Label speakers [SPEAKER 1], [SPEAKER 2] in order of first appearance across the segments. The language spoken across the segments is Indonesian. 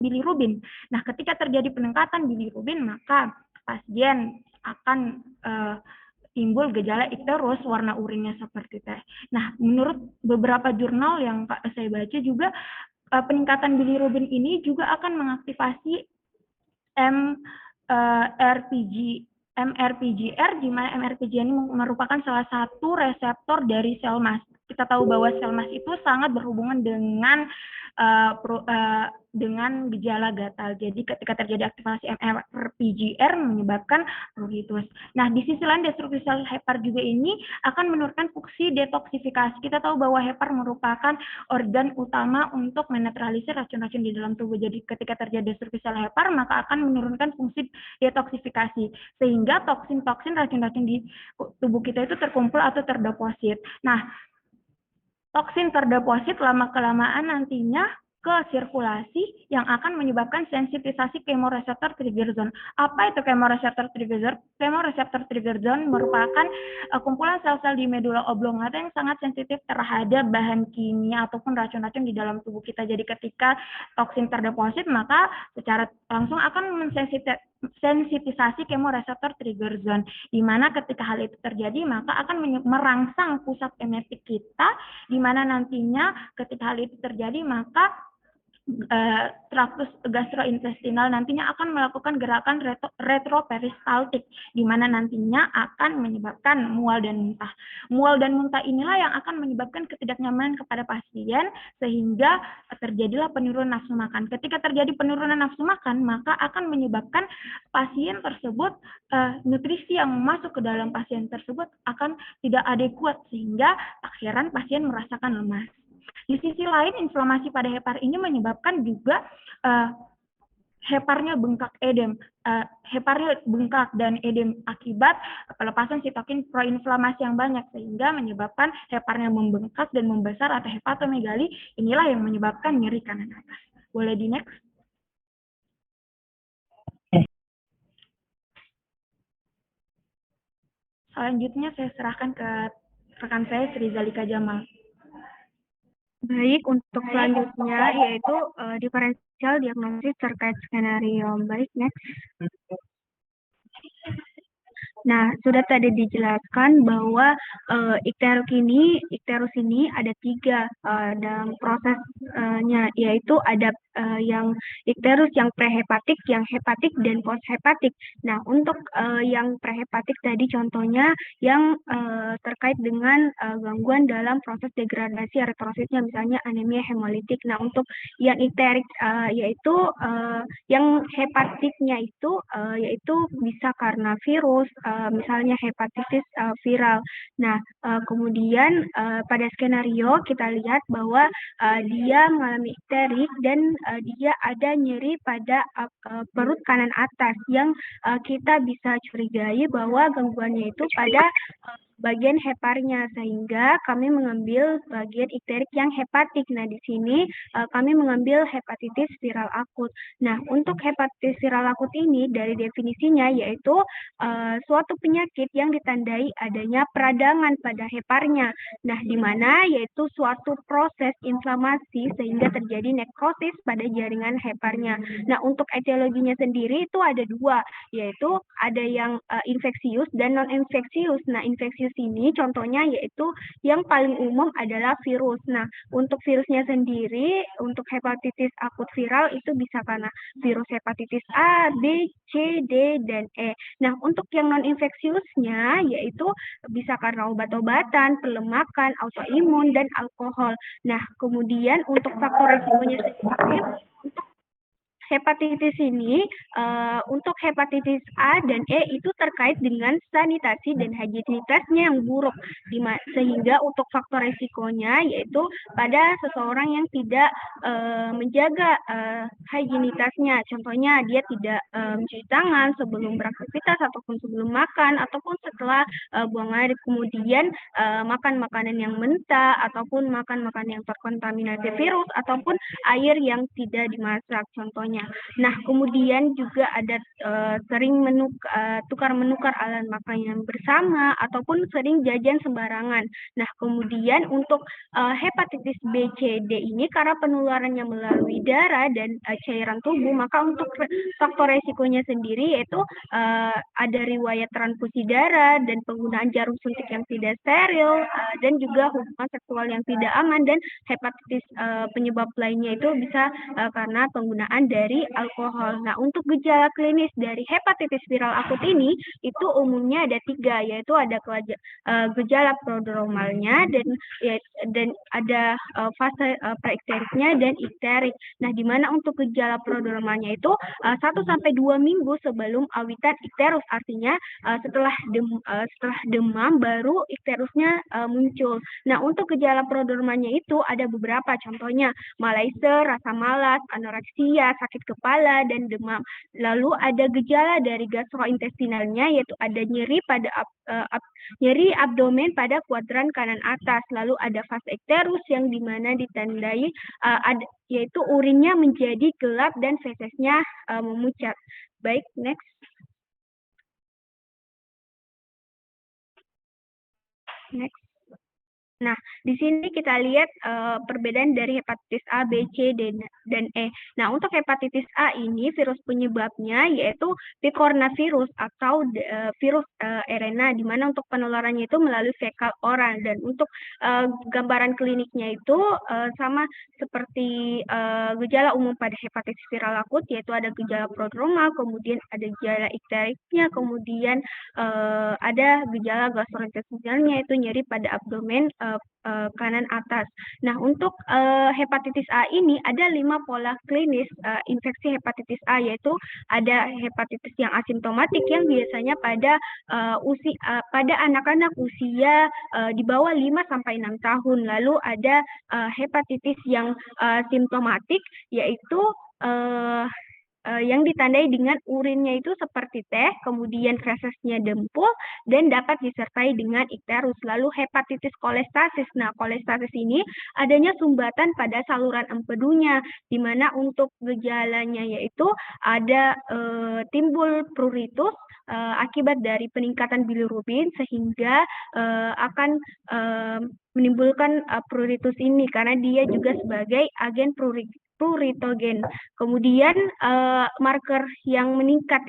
[SPEAKER 1] bilirubin. Nah, ketika terjadi peningkatan bilirubin, maka pasien akan timbul gejala ikterus, warna urinnya seperti teh. Nah, menurut beberapa jurnal yang saya baca juga, peningkatan bilirubin ini juga akan mengaktifasi MRPGR, di mana MRPGR ini merupakan salah satu reseptor dari sel mas. Kita tahu bahwa sel mas itu sangat berhubungan dengan gejala gatal. Jadi ketika terjadi aktivasi MRPGR menyebabkan pruritus. Nah, di sisi lain destruksi sel hepar juga ini akan menurunkan fungsi detoksifikasi. Kita tahu bahwa hepar merupakan organ utama untuk menetralisir racun-racun di dalam tubuh. Jadi ketika terjadi destruksi sel hepar, maka akan menurunkan fungsi detoksifikasi, sehingga toksin-toksin racun-racun di tubuh kita itu terkumpul atau terdeposit. Nah, toksin terdeposit lama-kelamaan nantinya ke sirkulasi yang akan menyebabkan sensitisasi kemoreseptor trigger zone. Apa itu kemoreseptor trigger zone? Kemoreseptor trigger zone merupakan kumpulan sel-sel di medula oblongata yang sangat sensitif terhadap bahan kimia ataupun racun-racun di dalam tubuh kita. Jadi ketika toksin terdeposit, maka secara langsung akan mensensitisasi kemoreseptor trigger zone, di mana ketika hal itu terjadi, maka akan merangsang pusat emetik kita, di mana nantinya ketika hal itu terjadi, maka traktus gastrointestinal nantinya akan melakukan gerakan retroperistaltik, di mana nantinya akan menyebabkan mual dan muntah. Mual dan muntah inilah yang akan menyebabkan ketidaknyamanan kepada pasien, sehingga terjadilah penurunan nafsu makan. Ketika terjadi penurunan nafsu makan, maka akan menyebabkan pasien tersebut, nutrisi yang masuk ke dalam pasien tersebut akan tidak adekuat, sehingga tak heran pasien merasakan lemas. Di sisi lain, inflamasi pada hepar ini menyebabkan juga heparnya bengkak edem. Heparnya bengkak dan edem akibat pelepasan sitokin proinflamasi yang banyak, sehingga menyebabkan heparnya membengkak dan membesar atau hepatomegali. Inilah yang menyebabkan nyeri kanan atas. Boleh di next? Selanjutnya saya serahkan ke rekan saya, Sri Zalika Jamal.
[SPEAKER 2] Baik, untuk selanjutnya yaitu diferensial diagnosis terkait skenario. Baik, next. Nah, sudah tadi dijelaskan bahwa ikterus ini ada 3 dalam prosesnya, yaitu ada yang ikterus yang prehepatik, yang hepatik, dan poshepatik. Nah, untuk yang prehepatik tadi contohnya yang terkait dengan gangguan dalam proses degradasi eritrositnya, misalnya anemia hemolitik. Nah, untuk yang ikterik yaitu yang hepatiknya itu yaitu bisa karena virus, misalnya hepatitis viral. Nah, kemudian pada skenario kita lihat bahwa dia mengalami ikterik dan dia ada nyeri pada perut kanan atas yang kita bisa curigai bahwa gangguannya itu pada bagian heparnya, sehingga kami mengambil bagian ikterik yang hepatik. Nah, di sini kami mengambil hepatitis viral akut. Nah, untuk hepatitis viral akut ini dari definisinya yaitu suatu penyakit yang ditandai adanya peradangan pada heparnya. Nah, di mana yaitu suatu proses inflamasi sehingga terjadi nekrosis pada jaringan heparnya. Nah, untuk etiologinya sendiri itu ada 2, yaitu ada yang infeksius dan non-infeksius. Nah, infeksius ini contohnya yaitu yang paling umum adalah virus. Nah, untuk virusnya sendiri, untuk hepatitis akut viral itu bisa karena virus hepatitis A, B, C, D, dan E. Nah, untuk yang non-infeksiusnya yaitu bisa karena obat-obatan, pelemakan, autoimun, dan alkohol. Nah, kemudian untuk faktor risikonya sendiri, untuk hepatitis ini, untuk hepatitis A dan E itu terkait dengan sanitasi dan higienitasnya yang buruk, sehingga untuk faktor risikonya yaitu pada seseorang yang tidak menjaga higienitasnya. Contohnya dia tidak mencuci tangan sebelum beraktivitas ataupun sebelum makan ataupun setelah buang air, kemudian makan makanan yang mentah ataupun makan makanan yang terkontaminasi virus ataupun air yang tidak dimasak contohnya. lainnya. Nah, kemudian juga ada sering tukar menukar alat makanan bersama ataupun sering jajan sembarangan. Nah, kemudian untuk hepatitis B, C, D ini karena penularannya melalui darah dan cairan tubuh, maka untuk faktor resikonya sendiri yaitu ada riwayat transfusi darah dan penggunaan jarum suntik yang tidak steril dan juga hubungan seksual yang tidak aman, dan hepatitis penyebab lainnya itu bisa karena penggunaan dari alkohol. Nah, untuk gejala klinis dari hepatitis viral akut ini itu umumnya ada 3, yaitu ada gejala prodromalnya dan ada fase preikteriknya dan ikterik. Nah, di mana untuk gejala prodromalnya itu 1-2 minggu sebelum awitan ikterus, artinya setelah demam baru ikterusnya muncul. Nah, untuk gejala prodromalnya itu ada beberapa, contohnya malaise, rasa malas, anoreksia, sakit kepala, dan demam. Lalu ada gejala dari gastrointestinalnya, yaitu ada nyeri abdomen pada kuadran kanan atas. Lalu ada fase ikterus yang dimana ditandai yaitu urinnya menjadi gelap dan fesesnya memucat. Baik, next. Next. Nah, di sini kita lihat perbedaan dari hepatitis A, B, C, dan E. Nah, untuk hepatitis A ini virus penyebabnya yaitu picornavirus atau virus RNA, di mana untuk penularannya itu melalui fekal oral. Dan untuk gambaran kliniknya itu sama seperti gejala umum pada hepatitis viral akut, yaitu ada gejala prodromal, kemudian ada gejala ikteriknya, kemudian ada gejala gastrointestinalnya, yaitu nyeri pada abdomen kanan atas. Nah, untuk hepatitis A ini ada 5 pola klinis infeksi hepatitis A, yaitu ada hepatitis yang asimptomatik yang biasanya pada anak-anak usia di bawah 5-6 tahun. Lalu ada hepatitis yang simptomatik, yaitu yang ditandai dengan urinnya itu seperti teh, kemudian fesesnya dempul, dan dapat disertai dengan ikterus. Lalu hepatitis kolestasis. Nah, kolestasis ini adanya sumbatan pada saluran empedunya, di mana untuk gejalanya yaitu ada timbul pruritus akibat dari peningkatan bilirubin, sehingga akan menimbulkan pruritus ini karena dia juga sebagai agen pruritogen. Kemudian marker yang meningkat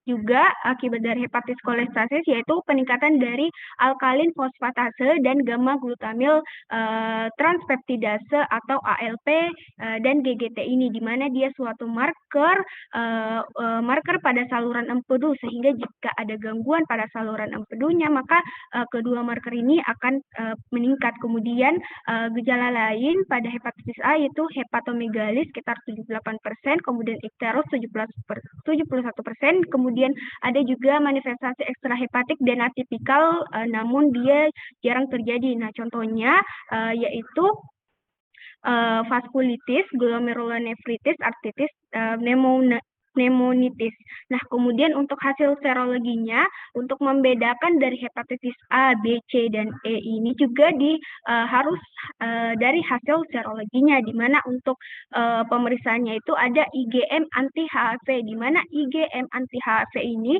[SPEAKER 2] juga akibat dari hepatitis kolestasis yaitu peningkatan dari alkalin fosfatase dan gamma glutamil transpeptidase atau ALP dan GGT ini, di mana dia suatu marker pada saluran empedu, sehingga jika ada gangguan pada saluran empedunya maka kedua marker ini akan meningkat. Kemudian gejala lain pada hepatitis A yaitu hepatomegalis sekitar 78%, kemudian ikterus 71%, kemudian ada juga manifestasi ekstrahepatik dan atipikal namun dia jarang terjadi. Nah, contohnya yaitu vaskulitis, glomerulonefritis, artritis, pneumonitis. Nah, kemudian untuk hasil serologinya, untuk membedakan dari hepatitis A, B, C, dan E ini juga harus dari hasil serologinya, di mana untuk pemeriksaannya itu ada IgM anti-HAV, di mana IgM anti-HAV ini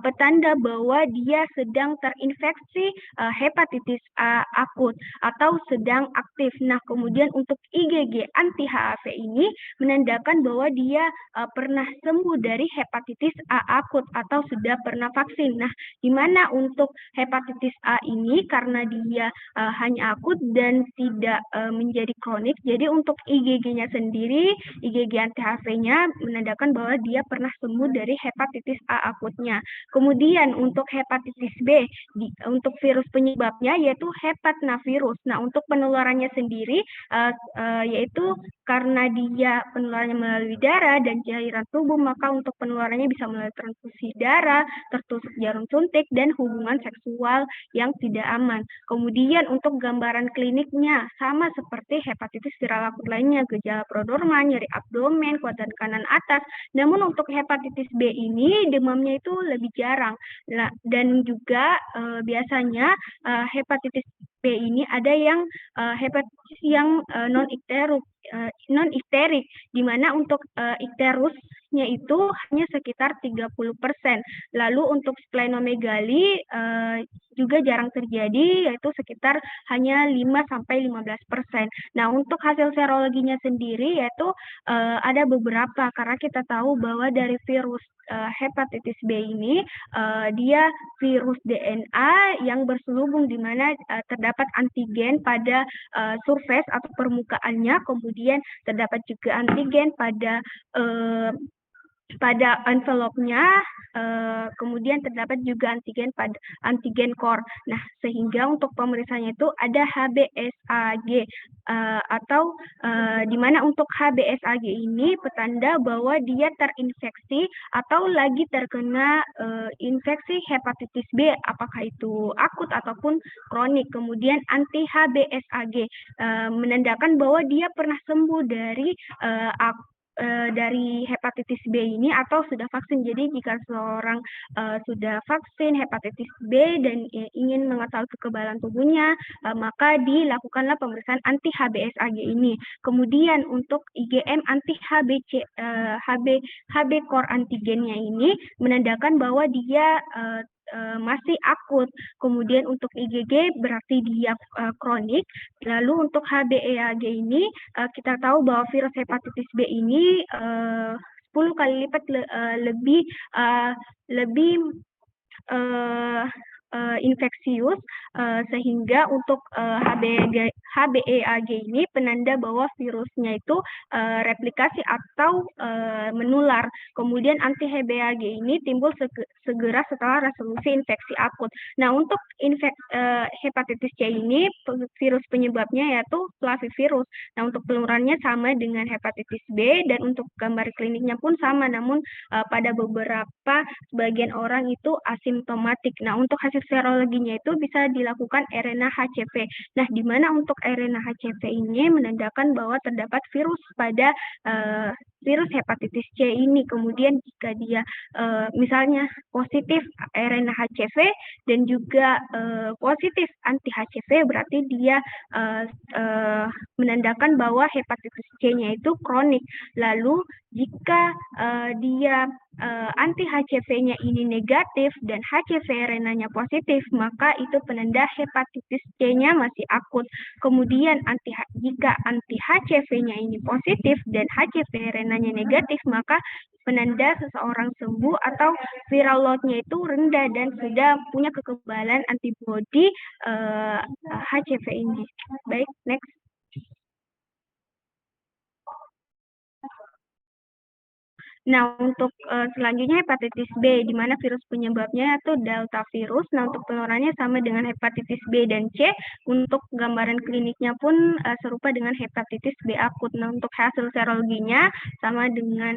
[SPEAKER 2] petanda bahwa dia sedang terinfeksi hepatitis A akut atau sedang aktif. Nah, kemudian untuk IgG anti-HAV ini menandakan bahwa dia pernah sembuh dari hepatitis A akut atau sudah pernah vaksin. Nah, di mana untuk hepatitis A ini karena dia hanya akut dan tidak menjadi kronik, jadi untuk IgG-nya sendiri, IgG anti-HAV-nya menandakan bahwa dia pernah sembuh dari hepatitis A akutnya. Kemudian untuk hepatitis B, untuk virus penyebabnya yaitu hepatnavirus. Nah, untuk penularannya sendiri yaitu karena dia penularannya melalui darah dan cairan tubuh, maka untuk penularannya bisa melalui transfusi darah, tertusuk jarum suntik, dan hubungan seksual yang tidak aman. Kemudian untuk gambaran kliniknya sama seperti hepatitis viral akut lainnya, gejala prodromal, nyeri abdomen, kuadran kanan atas. Namun untuk hepatitis B ini demamnya itu lebih jarang. Dan juga biasanya hepatitis B ini ada yang hepatitis yang non-ikterik, di mana untuk ikterusnya itu hanya sekitar 30%. Lalu untuk splenomegali juga jarang terjadi, yaitu sekitar hanya 5-15%. Nah, untuk hasil serologinya sendiri yaitu ada beberapa, karena kita tahu bahwa dari virus hepatitis B ini dia virus DNA yang berselubung di mana terdapat antigen pada surface atau permukaannya, kemudian terdapat juga antigen pada envelope-nya, kemudian terdapat juga antigen pada antigen core. Nah, sehingga untuk pemeriksaannya itu ada HBsAg atau di mana untuk HBsAg ini petanda bahwa dia terinfeksi atau lagi terkena infeksi hepatitis B, apakah itu akut ataupun kronik. Kemudian anti HBsAg menandakan bahwa dia pernah sembuh dari hepatitis B ini atau sudah vaksin. Jadi jika seorang sudah vaksin hepatitis B dan ingin mengetahui kekebalan tubuhnya, maka dilakukanlah pemeriksaan anti HBsAg ini. Kemudian untuk IgM anti HB core antigennya ini menandakan bahwa dia masih akut. Kemudian untuk IgG berarti dia kronik. Lalu untuk HBeAg ini kita tahu bahwa virus hepatitis B ini 10 kali lipat lebih infeksius, sehingga untuk HBeAg ini penanda bahwa virusnya itu replikasi atau menular. Kemudian anti HBeAg ini timbul segera setelah resolusi infeksi akut. Nah, untuk hepatitis C ini virus penyebabnya yaitu flavivirus. Nah, untuk penularannya sama dengan hepatitis B dan untuk gambar kliniknya pun sama, namun pada beberapa sebagian orang itu asimptomatik. Nah, untuk hasil serologinya itu bisa dilakukan RNA HCV. Nah, di mana untuk RNA HCV ini menandakan bahwa terdapat virus pada virus hepatitis C ini. Kemudian jika dia misalnya positif RNA HCV dan juga positif anti HCV, berarti dia menandakan bahwa hepatitis C-nya itu kronik. Lalu jika dia anti HCV-nya ini negatif dan HCV RNA-nya positif, maka itu penanda hepatitis C-nya masih akut. Kemudian jika anti HCV-nya ini positif dan HCV RNA-nya negatif, maka penanda seseorang sembuh atau viral load-nya itu rendah dan sudah punya kekebalan antibodi HCV ini. Baik, next. Nah, untuk selanjutnya hepatitis B, di mana virus penyebabnya itu delta virus. Nah, untuk penularannya sama dengan hepatitis B dan C. Untuk gambaran kliniknya pun serupa dengan hepatitis B akut. Nah, untuk hasil serologinya sama dengan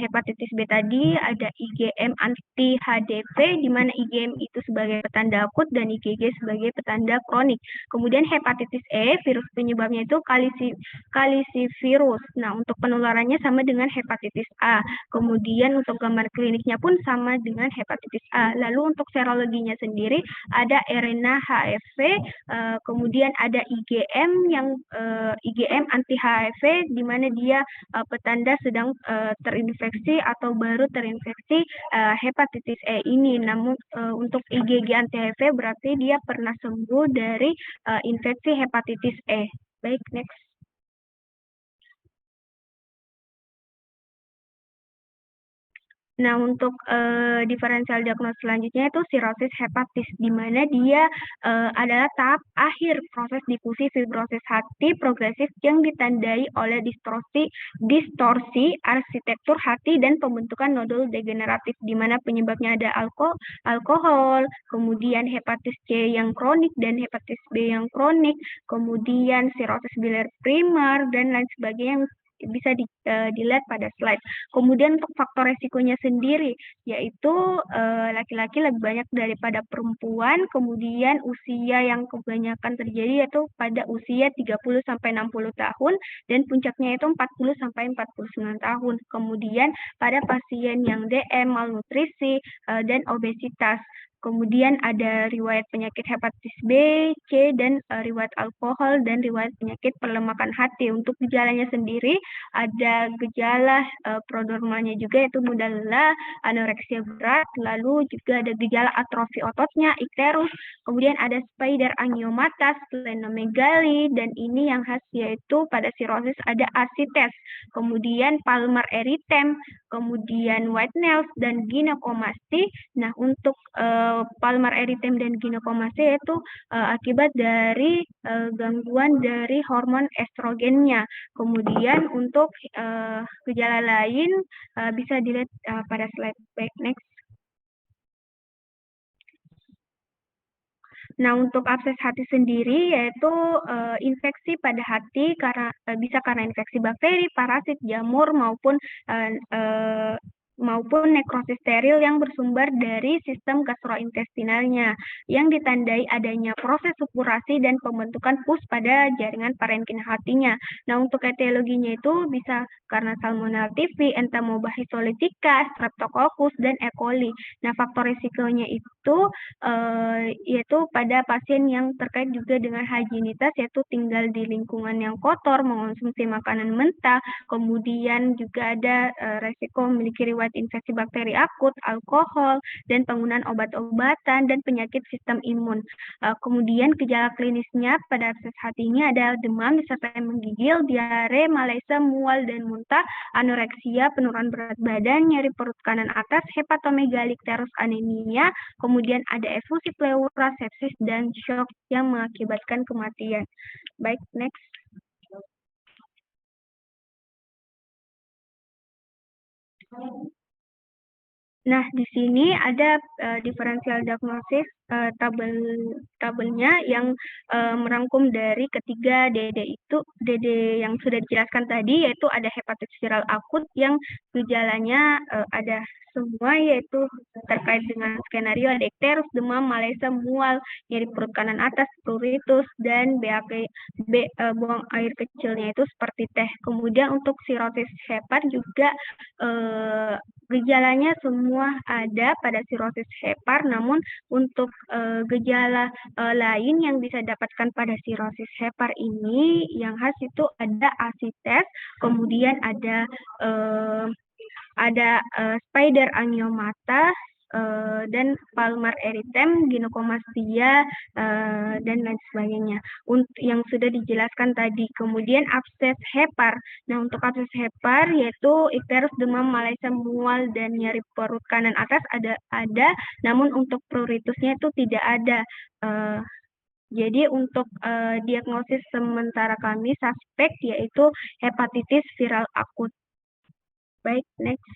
[SPEAKER 2] hepatitis B tadi, ada IgM anti HDV, di mana IgM itu sebagai petanda akut dan IgG sebagai petanda kronik. Kemudian hepatitis E, virus penyebabnya itu kalisivirus. Nah, untuk penularannya sama dengan hepatitis A. Kemudian untuk gambar kliniknya pun sama dengan hepatitis A. Lalu untuk serologinya sendiri ada RNA HFV, kemudian ada IgM yang IgM anti HFV, di mana dia petanda sedang terinfeksi atau baru terinfeksi hepatitis E ini. Namun untuk IgG anti HFV berarti dia pernah sembuh dari infeksi hepatitis E. Baik, next. Nah, untuk diferensial diagnosis selanjutnya itu sirosis hepatis, di mana dia adalah tahap akhir proses difusi fibrosis hati progresif yang ditandai oleh distorsi arsitektur hati dan pembentukan nodul degeneratif, di mana penyebabnya ada alkohol, kemudian hepatitis C yang kronik dan hepatitis B yang kronik, kemudian sirosis biliar primer, dan lain sebagainya yang bisa dilihat pada slide. Kemudian untuk faktor resikonya sendiri, yaitu laki-laki lebih banyak daripada perempuan, kemudian usia yang kebanyakan terjadi yaitu pada usia 30-60 tahun, dan puncaknya itu 40-49 tahun. Kemudian pada pasien yang DM, malnutrisi, dan obesitas. Kemudian ada riwayat penyakit hepatitis B, C, dan riwayat alkohol dan riwayat penyakit perlemakan hati. Untuk gejalanya sendiri ada gejala prodromalnya juga, yaitu mudah lelah, anoreksia berat, lalu juga ada gejala atrofi ototnya, ikterus, kemudian ada spider angiomata, splenomegali, dan ini yang khas yaitu pada sirosis ada asites, kemudian palmar erythema, kemudian white nails, dan ginekomasti. Nah, untuk palmar erythema dan ginekomasti itu akibat dari gangguan dari hormon estrogennya. Kemudian untuk gejala lain bisa dilihat pada slide back next. Nah, untuk abses hati sendiri yaitu infeksi pada hati bisa karena infeksi bakteri, parasit, jamur maupun nekrosis steril yang bersumber dari sistem gastrointestinalnya yang ditandai adanya proses supurasi dan pembentukan pus pada jaringan parenkim hatinya. Nah, untuk etiologinya itu bisa karena Salmonella typhi, Entamoeba histolytica, Streptococcus, dan E. coli. Nah, faktor risikonya itu yaitu pada pasien yang terkait juga dengan higienitas, yaitu tinggal di lingkungan yang kotor, mengonsumsi makanan mentah, kemudian juga ada resiko memiliki riwayat infeksi bakteri akut, alkohol, dan penggunaan obat-obatan dan penyakit sistem imun. Kemudian gejala klinisnya pada abses hati ini ada demam disertai menggigil, diare, malaise, mual dan muntah, anoreksia, penurunan berat badan, nyeri perut kanan atas, hepatomegali, ikterus, anemia, kemudian ada efusi pleura, sepsis, dan shock yang mengakibatkan kematian. Baik, next. Nah, di sini ada diferensial diagnosis tabelnya yang merangkum dari ketiga DD yang sudah dijelaskan tadi, yaitu ada hepatitis viral akut yang gejalanya ada semua, yaitu terkait dengan skenario ada ikterus, demam, malaise, mual, nyeri perut kanan atas, pruritus, dan buang air kecilnya itu seperti teh. Kemudian untuk sirosis hepat juga gejalanya semua ada pada sirosis hepar, namun untuk gejala lain yang bisa dapatkan pada sirosis hepar ini yang khas itu ada asites, kemudian ada spider angiomata, dan palmar erythema, ginekomastia, dan lain sebagainya. Yang sudah dijelaskan tadi. Kemudian abses hepar. Nah, untuk abses hepar yaitu ikterus, demam, malaise, mual, dan nyeri perut kanan atas ada, namun untuk pruritusnya itu tidak ada. Jadi untuk diagnosis sementara kami suspek yaitu hepatitis viral akut. Baik, next.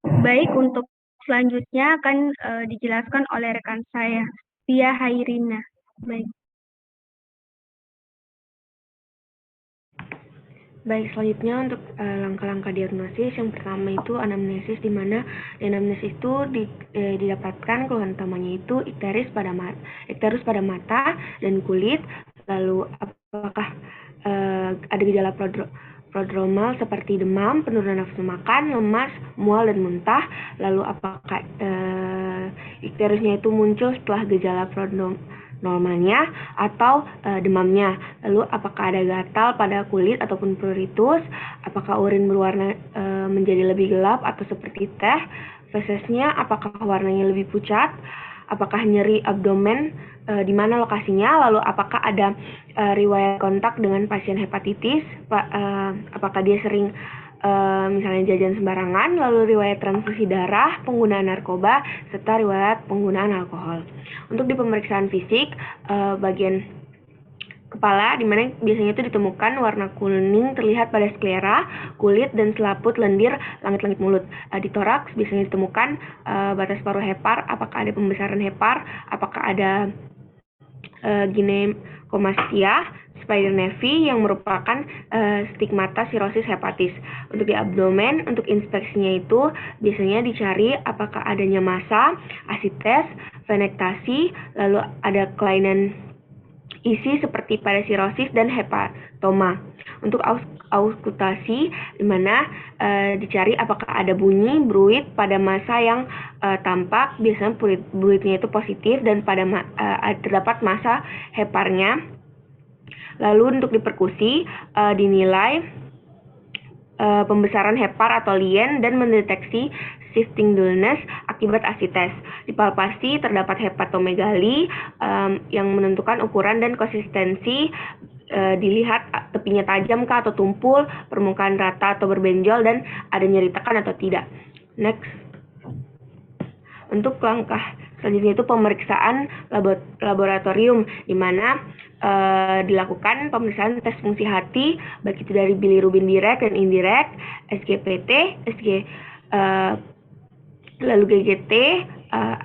[SPEAKER 2] Baik, untuk selanjutnya akan dijelaskan oleh rekan saya, Tia Hairina. Baik.
[SPEAKER 3] Baik, selanjutnya untuk langkah-langkah diagnosis, yang pertama itu anamnesis, di mana anamnesis itu didapatkan keluhan utamanya itu ikterus pada mata dan kulit, lalu apakah ada gejala prodromal seperti demam, penurunan nafsu makan, lemas, mual, dan muntah, lalu apakah ikterusnya itu muncul setelah gejala normalnya atau demamnya, lalu apakah ada gatal pada kulit ataupun pruritus, apakah urin berwarna menjadi lebih gelap atau seperti teh, fesesnya apakah warnanya lebih pucat, apakah nyeri abdomen, di mana lokasinya, lalu apakah ada riwayat kontak dengan pasien hepatitis, apakah dia sering misalnya jajan sembarangan, lalu riwayat transfusi darah, penggunaan narkoba, serta riwayat penggunaan alkohol. Untuk di pemeriksaan fisik, bagian kepala, di mana biasanya itu ditemukan warna kuning terlihat pada sklera, kulit, dan selaput lendir langit-langit mulut. Di toraks biasanya ditemukan batas paruh hepar, apakah ada pembesaran hepar, apakah ada ginekomastia, spider nevi yang merupakan stigmata sirosis hepatis. Untuk di abdomen, untuk inspeksinya itu biasanya dicari apakah adanya massa, asites, venektasi, lalu ada kelainan isi seperti pada sirosis dan hepatoma. Untuk auskultasi, di mana dicari apakah ada bunyi bruit pada massa yang tampak. Biasanya bruitnya itu positif dan pada terdapat massa heparnya. Lalu untuk diperkusi dinilai pembesaran hepar atau lien dan mendeteksi shifting dullness akibat asites. Dipalpasi terdapat hepatomegali yang menentukan ukuran dan konsistensi. Dilihat tepinya tajam kah atau tumpul, permukaan rata atau berbenjol, dan ada nyeri tekan atau tidak. Next. Untuk langkah selanjutnya itu pemeriksaan laboratorium, di mana dilakukan pemeriksaan tes fungsi hati, baik itu dari bilirubin direct dan indirect, SGPT, lalu GGT,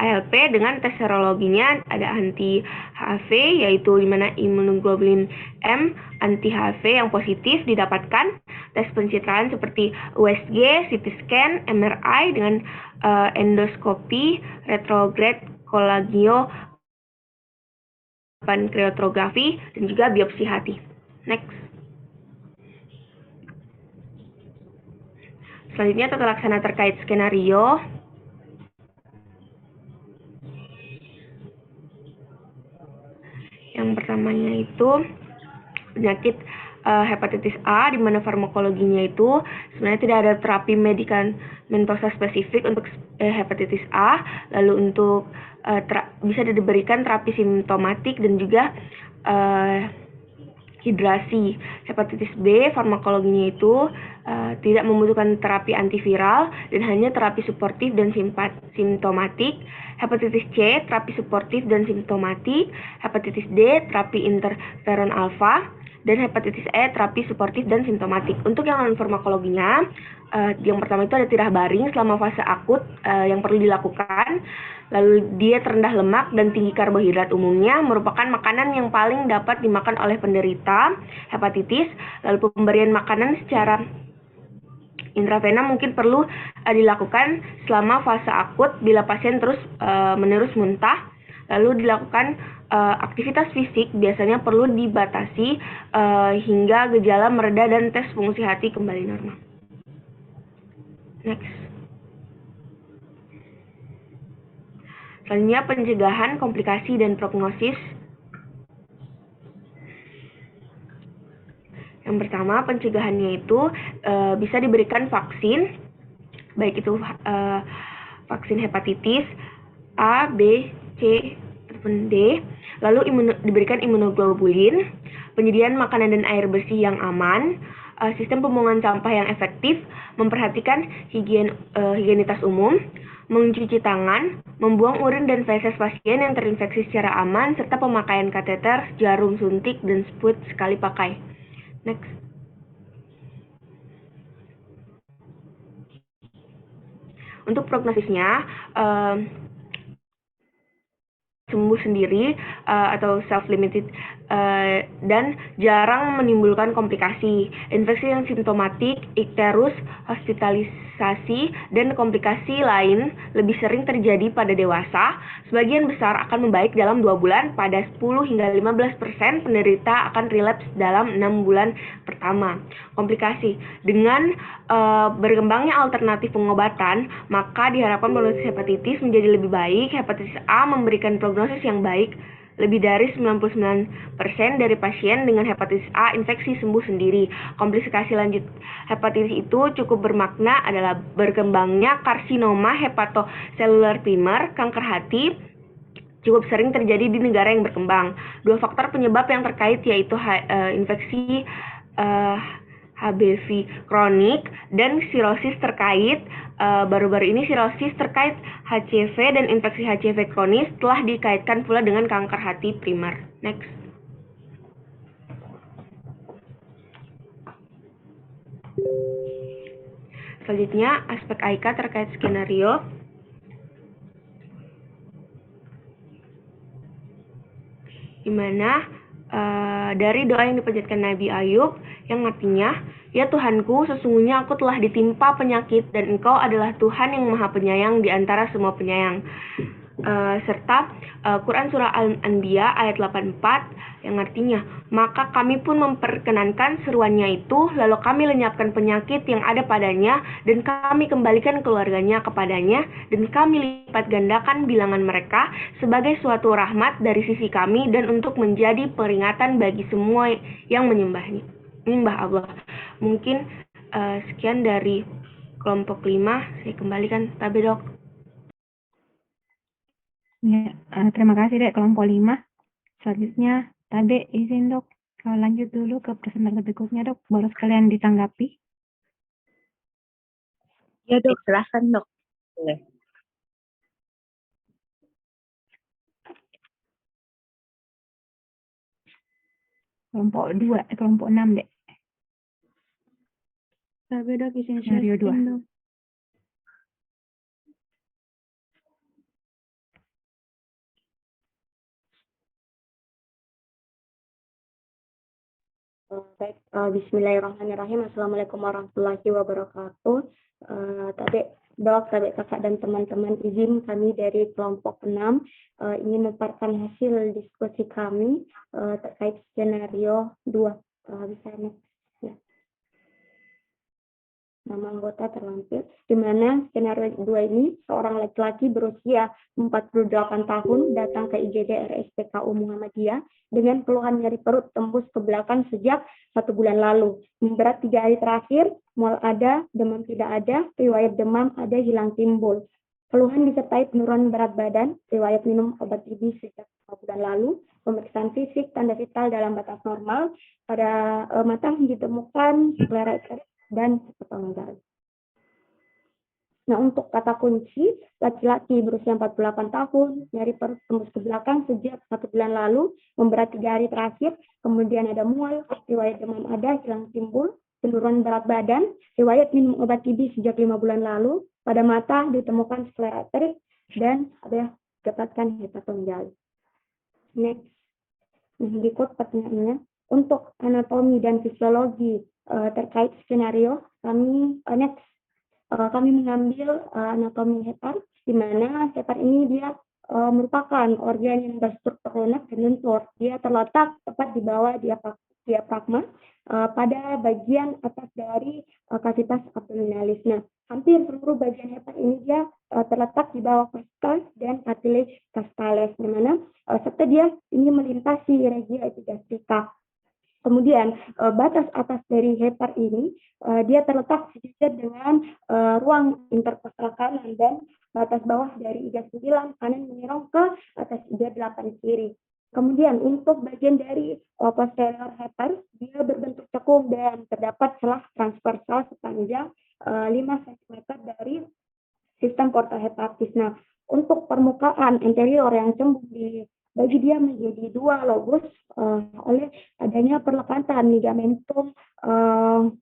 [SPEAKER 3] ALP dengan tes serologinya ada anti-HV, yaitu di mana imunoglobulin M anti-HV yang positif didapatkan, tes pencitraan seperti USG, CT scan, MRI dengan endoskopi, retrograde kolagio, pankreatografi, dan juga biopsi hati. Next. Selanjutnya tata laksana terkait skenario. Yang pertamanya itu penyakit hepatitis A, di mana farmakologinya itu sebenarnya tidak ada terapi medikamentosa spesifik untuk hepatitis A. Lalu untuk bisa diberikan terapi simptomatik dan juga hidrasi. Hepatitis B, farmakologinya itu tidak membutuhkan terapi antiviral dan hanya terapi suportif dan simptomatik. Hepatitis C, terapi suportif dan simptomatik. Hepatitis D, terapi interferon alfa. Dan hepatitis E, terapi suportif dan simptomatik. Untuk yang non-farmakologinya, yang pertama itu ada tirah baring selama fase akut yang perlu dilakukan. Lalu diet rendah lemak dan tinggi karbohidrat umumnya merupakan makanan yang paling dapat dimakan oleh penderita hepatitis. Lalu pemberian makanan secara intravena mungkin perlu dilakukan selama fase akut bila pasien terus menerus muntah. Lalu dilakukan aktivitas fisik biasanya perlu dibatasi hingga gejala mereda dan tes fungsi hati kembali normal. Next. Selanjutnya pencegahan komplikasi dan prognosis. Yang pertama, pencegahannya itu bisa diberikan vaksin, baik itu vaksin hepatitis A, B, C, ataupun D. Lalu diberikan imunoglobulin, penyediaan makanan dan air bersih yang aman, sistem pembuangan sampah yang efektif, memperhatikan higienitas umum, mencuci tangan, membuang urin dan feses pasien yang terinfeksi secara aman, serta pemakaian kateter, jarum suntik, dan sput sekali pakai. Next. Untuk prognosisnya, sembuh sendiri atau self-limited dan jarang menimbulkan komplikasi. Infeksi yang simptomatik, ikterus, hospitalisasi, dan komplikasi lain lebih sering terjadi pada dewasa. Sebagian besar akan membaik dalam 2 bulan. Pada 10 hingga 15% penderita akan relapse dalam 6 bulan pertama. Komplikasi dengan berkembangnya alternatif pengobatan, maka diharapkan prognosis hepatitis menjadi lebih baik. Hepatitis A memberikan prognosis yang baik. Lebih dari 99% dari pasien dengan hepatitis A infeksi sembuh sendiri. Komplikasi lanjut hepatitis itu cukup bermakna adalah berkembangnya karsinoma hepatoselular primer, kanker hati, cukup sering terjadi di negara yang berkembang. 2 faktor penyebab yang terkait yaitu infeksi HBV kronik dan sirosis terkait. Baru-baru ini sirosis terkait HCV dan infeksi HCV kronis telah dikaitkan pula dengan kanker hati primer. Next. Selanjutnya, aspek AIK terkait skenario. Di mana dari doa yang dipanjatkan Nabi Ayub yang artinya, "Ya Tuhanku, sesungguhnya aku telah ditimpa penyakit dan Engkau adalah Tuhan yang Maha Penyayang di antara semua penyayang." serta Quran Surah Al-Anbiya ayat 84 yang artinya, maka kami pun memperkenankan seruannya itu, lalu kami lenyapkan penyakit yang ada padanya, dan kami kembalikan keluarganya kepadanya, dan kami lipat gandakan bilangan mereka sebagai suatu rahmat dari sisi kami, dan untuk menjadi peringatan bagi semua yang menyembah Allah. Mungkin sekian dari kelompok 5, saya kembalikan Tabe Dok.
[SPEAKER 1] Ya, terima kasih Dek kelompok 5. Selanjutnya Tabe izin Dok. Lanjut dulu ke presenter berikutnya Dok, baru sekalian ditanggapi.
[SPEAKER 4] Ya Dok, silahkan Dok. Boleh.
[SPEAKER 1] Kelompok 6 Dek.
[SPEAKER 2] Tabe Dok, izin
[SPEAKER 1] Skenario 2.
[SPEAKER 2] sharing Dok.
[SPEAKER 3] Baik, bismillahirrahmanirrahim. Assalamualaikum warahmatullahi wabarakatuh. Tabe Dok, Tabe Kakak dan teman-teman, izin kami dari kelompok 6 ingin memaparkan hasil diskusi kami terkait skenario 2. Bisa next. Ya. Nama anggota terlampir, di mana skenario 2 ini seorang laki-laki berusia 48 tahun datang ke IGD RSPKU Muhammadiyah dengan keluhan nyeri perut tembus ke belakang sejak 1 bulan lalu. Berat 3 hari terakhir, mual ada, demam tidak ada, riwayat demam ada, hilang timbul. Keluhan disertai penurunan berat badan, riwayat minum obat TB sejak 2 bulan lalu, pemeriksaan fisik, tanda vital dalam batas normal, pada mata ditemukan selera dan ketanggal. Nah, untuk kata kunci, laki-laki berusia 48 tahun, nyeri perut tembus ke belakang sejak 1 bulan lalu, memberat 3 hari terakhir, kemudian ada mual, riwayat demam ada, hilang timbul, penurunan berat badan, riwayat minum obat TB sejak 5 bulan lalu, pada mata ditemukan skleroterik, dan ada dapatkan hepatomegaly. Next, berikut pertanyaannya. Untuk anatomi dan fisiologi terkait skenario, kami mengambil anatomi hepar, di mana hepar ini dia merupakan organ yang berstruktur lunak dan lentur. Dia terletak tepat di bawah diafragma pada bagian atas dari kavitas abdominalis. Nah, hampir seluruh bagian hepar ini dia terletak di bawah costal dan cartilage costalis, di mana serta dia ini melintasi regia epigastrika. Kemudian batas atas dari hepar ini dia terletak sejajar dengan ruang interkostal kanan, dan batas bawah dari iga 9 kanan menyerong ke atas iga 8 kiri. Kemudian untuk bagian dari posterior hepar dia berbentuk cekung dan terdapat celah transversal sepanjang 5 cm dari sistem portal hepatis. Nah, untuk permukaan anterior yang cembung bagi dia menjadi 2 lobus oleh adanya perlekatan ligamentum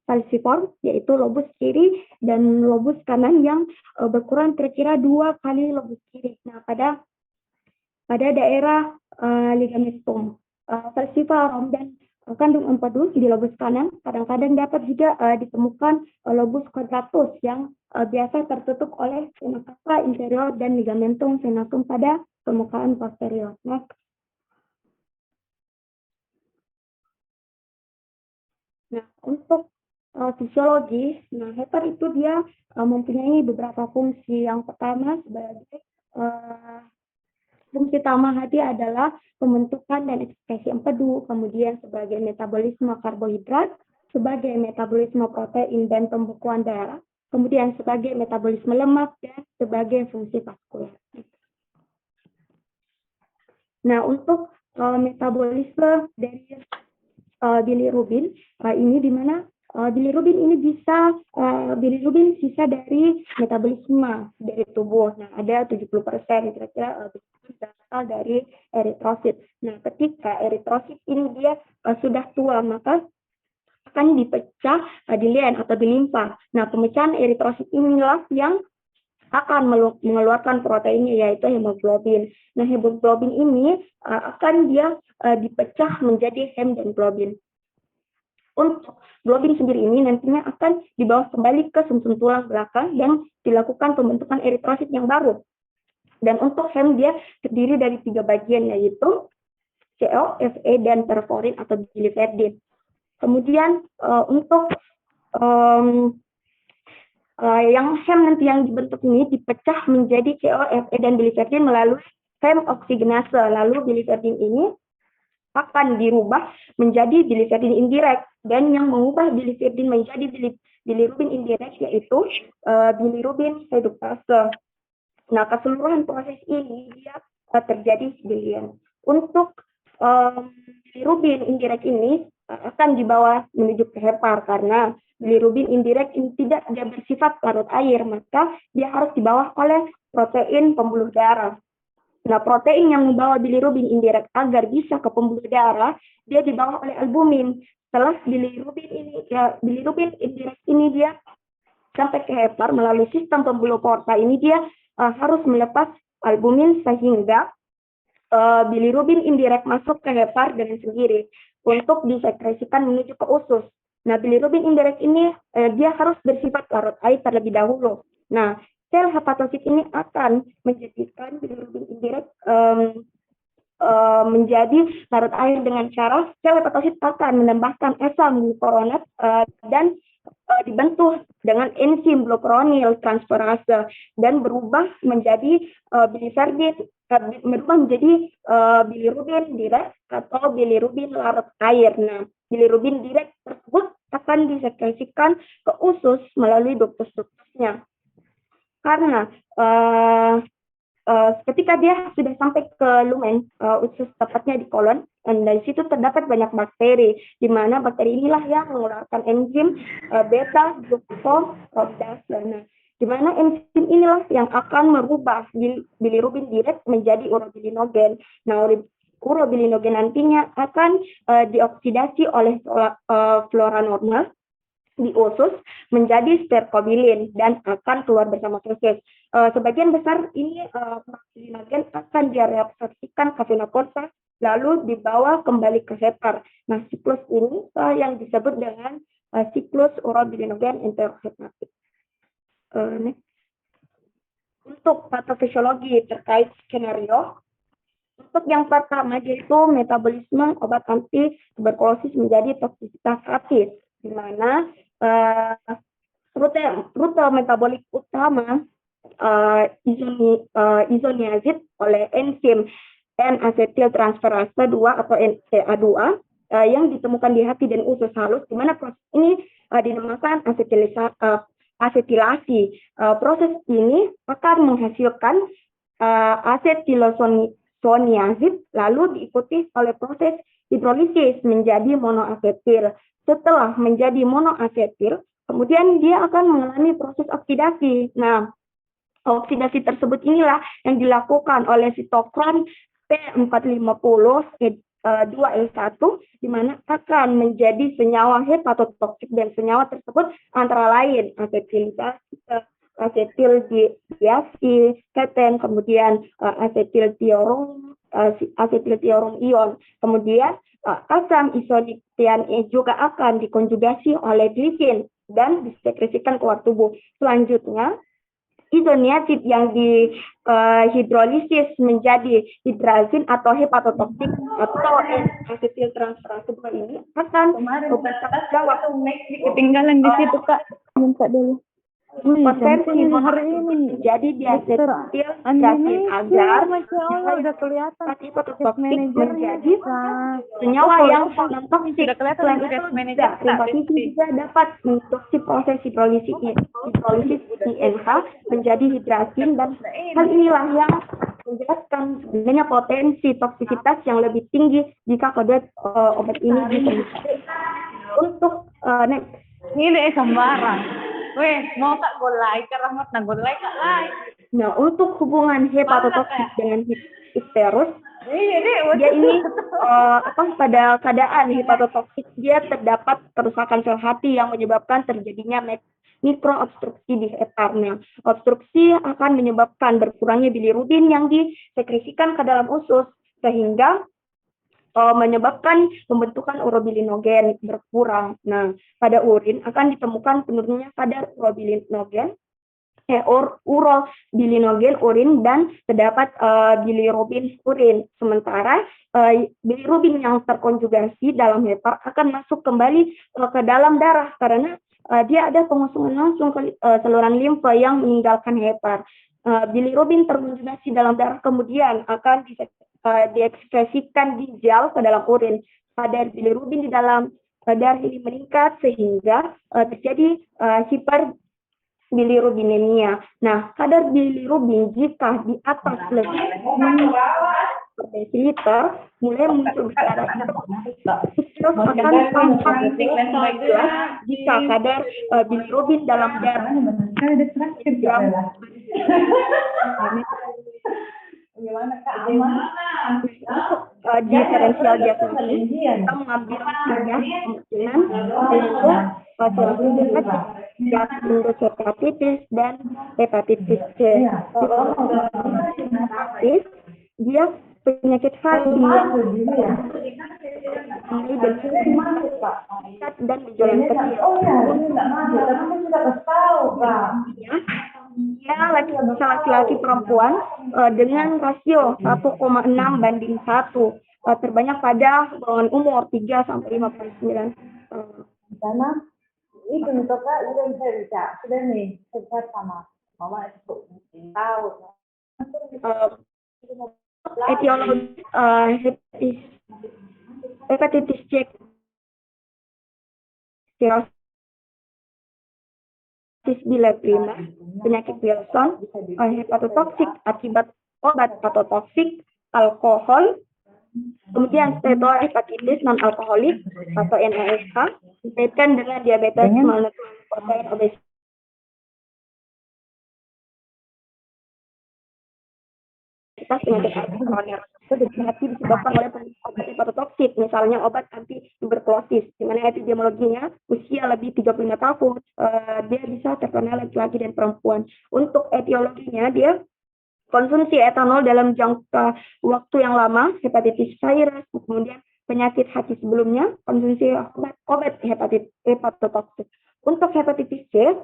[SPEAKER 3] falciform, yaitu lobus kiri dan lobus kanan yang berkurang kira-kira 2 kali lobus kiri. Nah, pada daerah ligamentum falciform dan kandung empedu di lobus kanan, kadang-kadang dapat juga ditemukan lobus quadratus yang biasa tertutup oleh vena cava inferior dan ligamentum venatum pada permukaan posterior. Next. Nah, untuk fisiologi, nah hepar itu dia mempunyai beberapa fungsi. Yang pertama sebagai fungsi utama hati adalah pembentukan dan ekspresi empedu, kemudian sebagai metabolisme karbohidrat, sebagai metabolisme protein dan pembekuan darah, kemudian sebagai metabolisme lemak, dan sebagai fungsi vaskular. Nah, untuk metabolisme dari bilirubin ini di mana bilirubin sisa dari metabolisme dari tubuh. Nah, ada 70% kira-kira berasal dari eritrosit. Nah, ketika eritrosit ini dia sudah tua, maka akan dipecah di len atau di limfa. Nah, pemecahan eritrosit inilah yang akan mengeluarkan proteinnya, yaitu hemoglobin. Nah, hemoglobin ini akan dia dipecah menjadi hem dan globin. Untuk globin sendiri ini nantinya akan dibawa kembali ke sumsum tulang belakang dan dilakukan pembentukan eritrosit yang baru.
[SPEAKER 5] Dan untuk HEM dia terdiri dari 3 bagian, yaitu CO, Fe, dan perforin atau biliverdin. Kemudian untuk yang HEM nanti yang dibentuk ini dipecah menjadi CO, Fe, dan biliverdin melalui HEM oksigenase. Lalu biliverdin ini akan dirubah menjadi biliverdin indirect, dan yang mengubah biliverdin menjadi bilirubin indirect yaitu bilirubin reduktase. Nah, keseluruhan proses ini dia terjadi sendirian. Untuk bilirubin indirect ini akan dibawa menuju ke hepar karena bilirubin indirect ini tidak dia bersifat larut air, maka dia harus dibawa oleh protein pembuluh darah. Nah, protein yang membawa bilirubin indirect agar bisa ke pembuluh darah, dia dibawa oleh albumin. Setelah bilirubin indirect ini dia sampai ke hepar melalui sistem pembuluh porta ini, dia harus melepas albumin sehingga bilirubin indirect masuk ke hepar dengan sendiri untuk disekresikan menuju ke usus. Nah, bilirubin indirect ini dia harus bersifat larut air terlebih dahulu. Nah, sel hepatosit ini akan menjadikan bilirubin indirect menjadi larut air dengan cara sel hepatosit akan menambahkan asam glukuronat dan dibantu dengan enzim glucuronil transferase dan berubah menjadi bilirubin direct atau bilirubin larut air. Nah, bilirubin direct tersebut akan disekresikan ke usus melalui ductus-ductusnya. Karena ketika dia sudah sampai ke lumen, usus tepatnya di kolon, dan dari situ terdapat banyak bakteri, di mana bakteri inilah yang mengeluarkan enzim beta glucuronidase. Nah, di mana enzim inilah yang akan merubah bilirubin direct menjadi urobilinogen. Nah, urobilinogen nantinya akan dioksidasi oleh flora normal di usus menjadi sterkobilin dan akan keluar bersama feses. Sebagian besar ini urobilinogen akan direabsorpsikan ke vena porta lalu dibawa kembali ke hepar. Nah, siklus ini yang disebut dengan siklus urobilinogen enterohepatik. Untuk patofisiologi terkait skenario, untuk yang pertama yaitu metabolisme obat anti tuberkulosis menjadi toksisitas aktif, di mana rute metabolik utama isoniazid oleh enzim N-acetyl transferase 2 atau NCA2 yang ditemukan di hati dan usus halus, di mana proses ini dinamakan asetilasi. Proses ini akan menghasilkan asetilosoniazid lalu diikuti oleh proses hidrolisis menjadi monoasetil. Setelah menjadi monoasetil, kemudian dia akan mengalami proses oksidasi. Nah, oksidasi tersebut inilah yang dilakukan oleh sitokrom P450 2L1, di mana akan menjadi senyawa hepatotoksik, dan senyawa tersebut antara lain asetildiasi, keten, kemudian asetiltiurum ion, kemudian asam isoniktian juga akan dikonjugasi oleh glisin dan disekresikan keluar tubuh. Selanjutnya, isoniazid yang dihidrolisis menjadi hidrazin atau hepatotoksik atau N-acetyl transferase 2 ini akan
[SPEAKER 4] ketinggalan di situ, Kak. Minta dulu.
[SPEAKER 5] konversi menjadi diasetil hidrazin agar
[SPEAKER 4] udah kelihatan
[SPEAKER 5] hepatotoksik menjadi senyawa yang non-toksik. Selain itu, limfatik juga dapat menginduksi proses hidrolisis INH menjadi hidrazin, dan hal inilah yang menjelaskan sebenarnya potensi toksisitas yang lebih tinggi jika kedua obat ini ditemukan. Untuk
[SPEAKER 4] ini sembarang. Weh, mau Kak golai, keramat na golai Kak lai.
[SPEAKER 5] Nah, untuk hubungan hepatotoksik dengan ipterus, dia ini pada keadaan hepatotoksik dia terdapat kerusakan sel hati yang menyebabkan terjadinya mikroobstruksi di heparnya. Obstruksi akan menyebabkan berkurangnya bilirubin yang disekresikan ke dalam usus, sehingga menyebabkan pembentukan urobilinogen berkurang. Nah, pada urin akan ditemukan penurunnya kadar urobilinogen urobilinogen urin dan terdapat bilirubin urin. Sementara bilirubin yang terkonjugasi dalam hepar akan masuk kembali ke dalam darah karena dia ada pengusungan langsung ke saluran limfa yang meninggalkan hepar. Bilirubin terkonjugasi dalam darah kemudian akan diekspresikan di gel ke dalam urin. Kadar bilirubin di dalam darah ini meningkat sehingga terjadi hiperbilirubinemia. Nah, kadar bilirubin jika di atas lebih per desiliter mulai muncul gejala terus akan tampak jelas jika kadar bilirubin dalam darah diferensial diagnosis kita mengambil tiga kemungkinan yaitu hepatitis dan hepatitis C. Dia penyakit hati dan gejala kecil. Dia laki-laki perempuan dengan rasio 1,6 banding 1 terbanyak pada golongan umur 3 sampai 59
[SPEAKER 4] Sana itu nitoka udah bisa sudah nih sehat sama mama itu tahu
[SPEAKER 5] etiologi hepatitis C hepatitis bila prima, penyakit Wilson, hepatotoksik akibat obat hepatotoksik, alkohol, kemudian steatohepatitis non-alkoholik atau NASH, dikaitkan dengan diabetes malnutrisi protein obesitas. Penyakit kronis hati disebabkan oleh obat hepatotoksik, misalnya obat anti tuberkulosis, di mana epidemiologinya usia lebih 35 tahun, dia bisa terkena laki-laki dan perempuan. Untuk etiologinya, dia konsumsi etanol dalam jangka waktu yang lama, hepatitis virus, kemudian penyakit hati sebelumnya, konsumsi obat hepatotoksik. Untuk hepatitis C,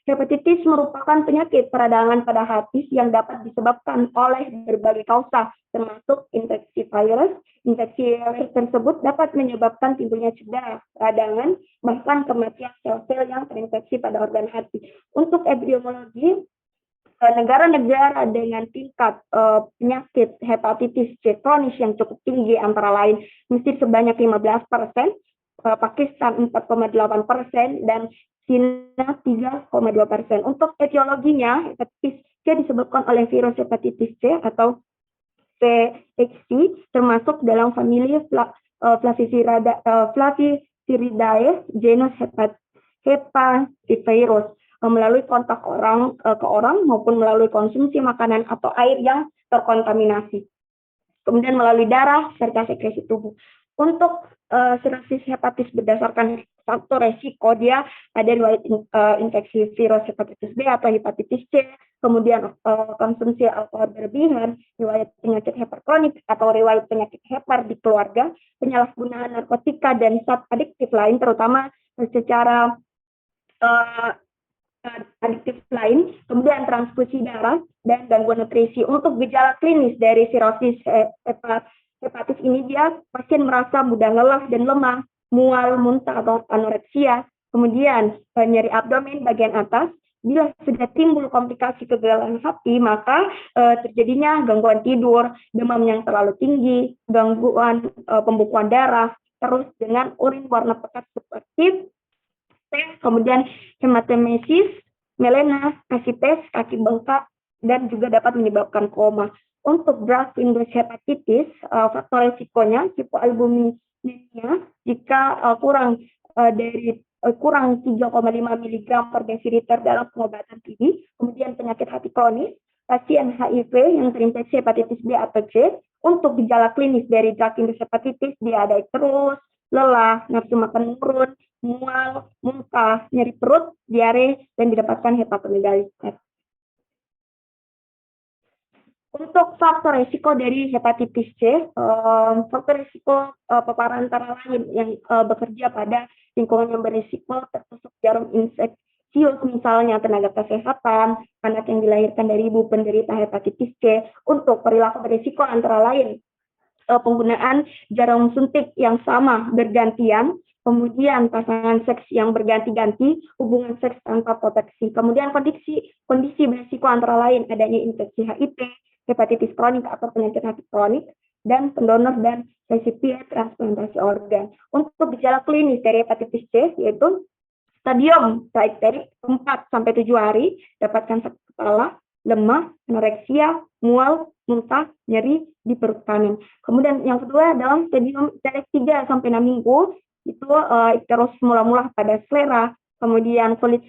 [SPEAKER 5] hepatitis merupakan penyakit peradangan pada hati yang dapat disebabkan oleh berbagai kausa, termasuk infeksi virus. Infeksi virus tersebut dapat menyebabkan timbulnya cedera, peradangan, bahkan kematian sel-sel yang terinfeksi pada organ hati. Untuk epidemiologi, negara-negara dengan tingkat penyakit hepatitis C kronis yang cukup tinggi antara lain Mesir sebanyak 15%, Pakistan 4,8%, dan Cina 3,2%. Untuk etiologinya, hepatitis C disebabkan oleh virus hepatitis C atau VXC, termasuk dalam famili Flaviviridae, genus Hepativirus, melalui kontak orang ke orang maupun melalui konsumsi makanan atau air yang terkontaminasi. Kemudian melalui darah serta sekresi tubuh. Untuk sirosis hepatis berdasarkan faktor resiko, dia ada riwayat infeksi virus hepatitis B atau hepatitis C, kemudian konsumsi alkohol berlebihan, riwayat penyakit hepar kronik atau riwayat penyakit hepar di keluarga, penyalahgunaan narkotika dan zat adiktif lain, terutama secara adiktif lain, kemudian transfusi darah dan gangguan nutrisi. Untuk gejala klinis dari sirosis hepatis ini, dia pasien merasa mudah lelah dan lemah, mual, muntah atau anoreksia, kemudian nyeri abdomen bagian atas. Bila sudah timbul komplikasi kegagalan hati, maka terjadinya gangguan tidur, demam yang terlalu tinggi, gangguan pembekuan darah, terus dengan urin warna pekat seperti kemudian hematemesis, melena, kasites, kaki bengkak, dan juga dapat menyebabkan koma. Untuk drug induced hepatitis, faktor risikonya hipoalbuminemia jika kurang 3,5 mg per desiliter dalam pengobatan TB, kemudian penyakit hati kronis, pasien HIV yang terinfeksi hepatitis B atau C. Untuk gejala klinis dari drug induced hepatitis, dia ada terus, lelah, nafsu makan menurun, mual, muntah, nyeri perut, diare, dan didapatkan hepatomegalis. Untuk faktor risiko dari hepatitis C, faktor risiko paparan antara lain yang bekerja pada lingkungan yang berisiko tertusuk jarum sius misalnya tenaga kesehatan, anak yang dilahirkan dari ibu penderita hepatitis C, untuk perilaku berisiko antara lain penggunaan jarum suntik yang sama bergantian, kemudian pasangan seks yang berganti-ganti, hubungan seks tanpa proteksi, kemudian kondisi berisiko antara lain adanya infeksi HIV, hepatitis kronik atau penyakit hati kronik, dan pendonor dan resipien transplantasi organ. Untuk gejala klinis dari hepatitis C yaitu stadium diabetik 4-7 hari, dapatkan sakit kepala, lemah, anoreksia, mual, muntah, nyeri di perut kanan. Kemudian yang kedua dalam stadium diabetik 3-6 minggu, itu terus mula-mula pada selera, kemudian kulit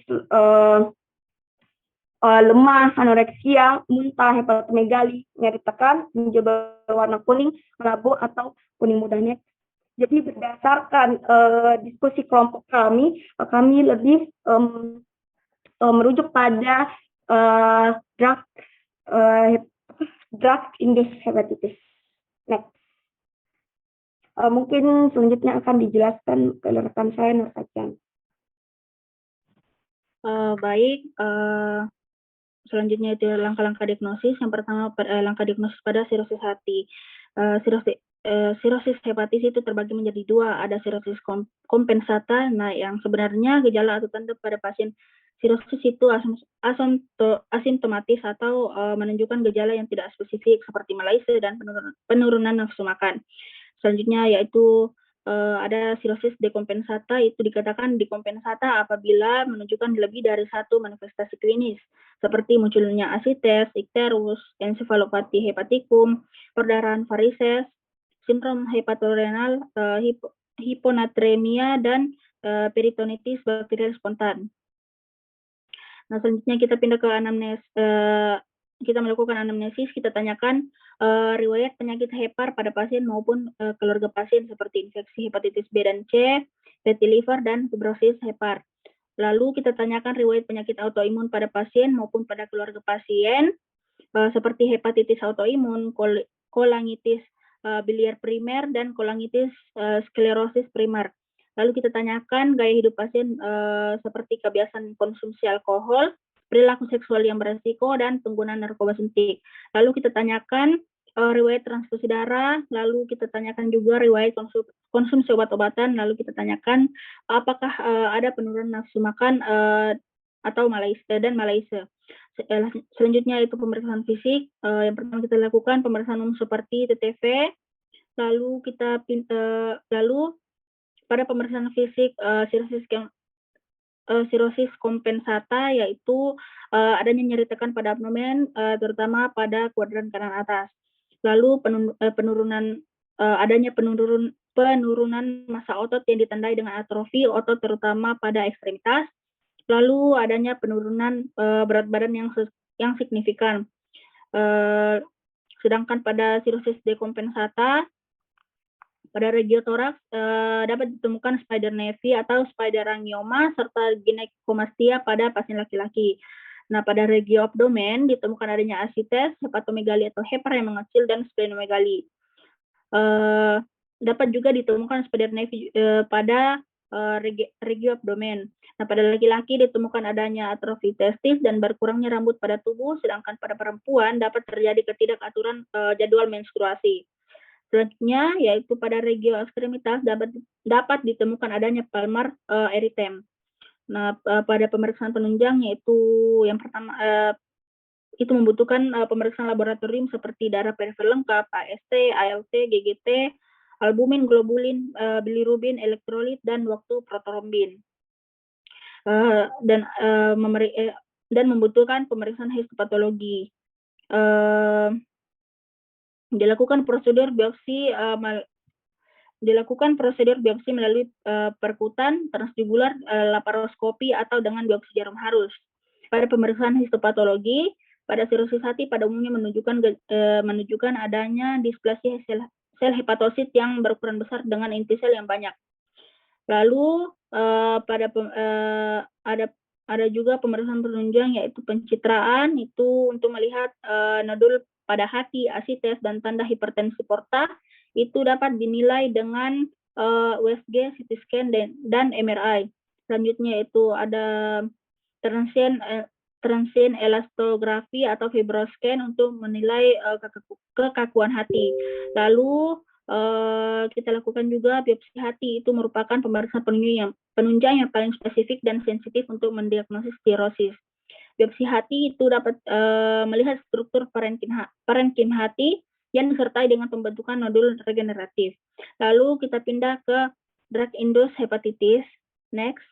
[SPEAKER 5] lemah, anoreksia, muntah, hepatomegali, nyeri tekan, menjadi warna kuning, labu atau kuning mudanya. Jadi berdasarkan diskusi kelompok kami lebih merujuk pada drug-induced hepatitis. Next. Mungkin selanjutnya akan dijelaskan oleh rekan saya, Nur Sajan.
[SPEAKER 6] Baik, selanjutnya itu langkah-langkah diagnosis. Yang pertama, langkah diagnosis pada sirosis hati. Sirosis hepatis itu terbagi menjadi dua, ada sirosis kompensata, nah yang sebenarnya gejala atau tanda pada pasien sirosis itu asimptomatis atau menunjukkan gejala yang tidak spesifik seperti malaise dan penurunan nafsu makan. Selanjutnya yaitu ada sirosis dekompensata, itu dikatakan dekompensata apabila menunjukkan lebih dari satu manifestasi klinis, seperti munculnya asites, ikterus, ensefalopati hepatikum, perdarahan varises, sindrom hepatorenal, hiponatremia, dan peritonitis bakterial spontan. Nah, selanjutnya kita pindah ke kita melakukan anamnesis, kita tanyakan riwayat penyakit hepar pada pasien maupun keluarga pasien seperti infeksi hepatitis B dan C, fatty liver, dan fibrosis hepar. Lalu kita tanyakan riwayat penyakit autoimun pada pasien maupun pada keluarga pasien seperti hepatitis autoimun, kolangitis biliar primer, dan kolangitis sklerosis primer. Lalu kita tanyakan gaya hidup pasien seperti kebiasaan konsumsi alkohol, perilaku seksual yang beresiko, dan penggunaan narkoba suntik. Lalu kita tanyakan riwayat transfusi darah, lalu kita tanyakan juga riwayat konsumsi obat-obatan, lalu kita tanyakan apakah ada penurunan nafsu makan atau malaise dan malaise. Selanjutnya itu pemeriksaan fisik. Yang pertama kita lakukan pemeriksaan umum seperti TTV, lalu pada pemeriksaan fisik sirosis kompensata yaitu adanya nyeri tekan pada abdomen, terutama pada kuadran kanan atas. Lalu adanya penurunan massa otot yang ditandai dengan atrofi otot terutama pada ekstremitas. Lalu adanya penurunan berat badan yang signifikan. Sedangkan pada sirosis dekompensata, pada regiotoraks dapat ditemukan spider nevi atau spider angioma serta ginecomastia pada pasien laki-laki. Nah, pada regioabdomen ditemukan adanya asites, hepatomegali atau hepar yang mengecil, dan splenomegali. Dapat juga ditemukan spider nevi pada regioabdomen. Nah, pada laki-laki ditemukan adanya atrofi testis dan berkurangnya rambut pada tubuh, sedangkan pada perempuan dapat terjadi ketidakaturan jadwal menstruasi. Selanjutnya, yaitu pada regio ekstremitas dapat ditemukan adanya palmar erythema. Nah, pada pemeriksaan penunjang yaitu yang pertama itu membutuhkan pemeriksaan laboratorium seperti darah perifer lengkap, AST, ALT, GGT, albumin, globulin, bilirubin, elektrolit, dan waktu protorombin. Dan membutuhkan pemeriksaan histopatologi. Dilakukan prosedur biopsi melalui perkutan, transjugular, laparoskopi, atau dengan biopsi jarum halus. Pada pemeriksaan histopatologi, pada sirosis hati pada umumnya menunjukkan adanya displasia sel hepatosit yang berukuran besar dengan inti sel yang banyak. Lalu ada juga pemeriksaan penunjang yaitu pencitraan, itu untuk melihat nodul pada hati, asites, dan tanda hipertensi porta. Itu dapat dinilai dengan USG, CT scan, dan MRI. Selanjutnya itu ada transient elastografi atau fibroscan untuk menilai kekakuan hati. Lalu kita lakukan juga biopsi hati, itu merupakan pemeriksaan penunjang yang paling spesifik dan sensitif untuk mendiagnosis stirosis. Biopsi hati itu dapat melihat struktur parenkim hati yang disertai dengan pembentukan nodul regeneratif. Lalu kita pindah ke drug induced hepatitis. Next.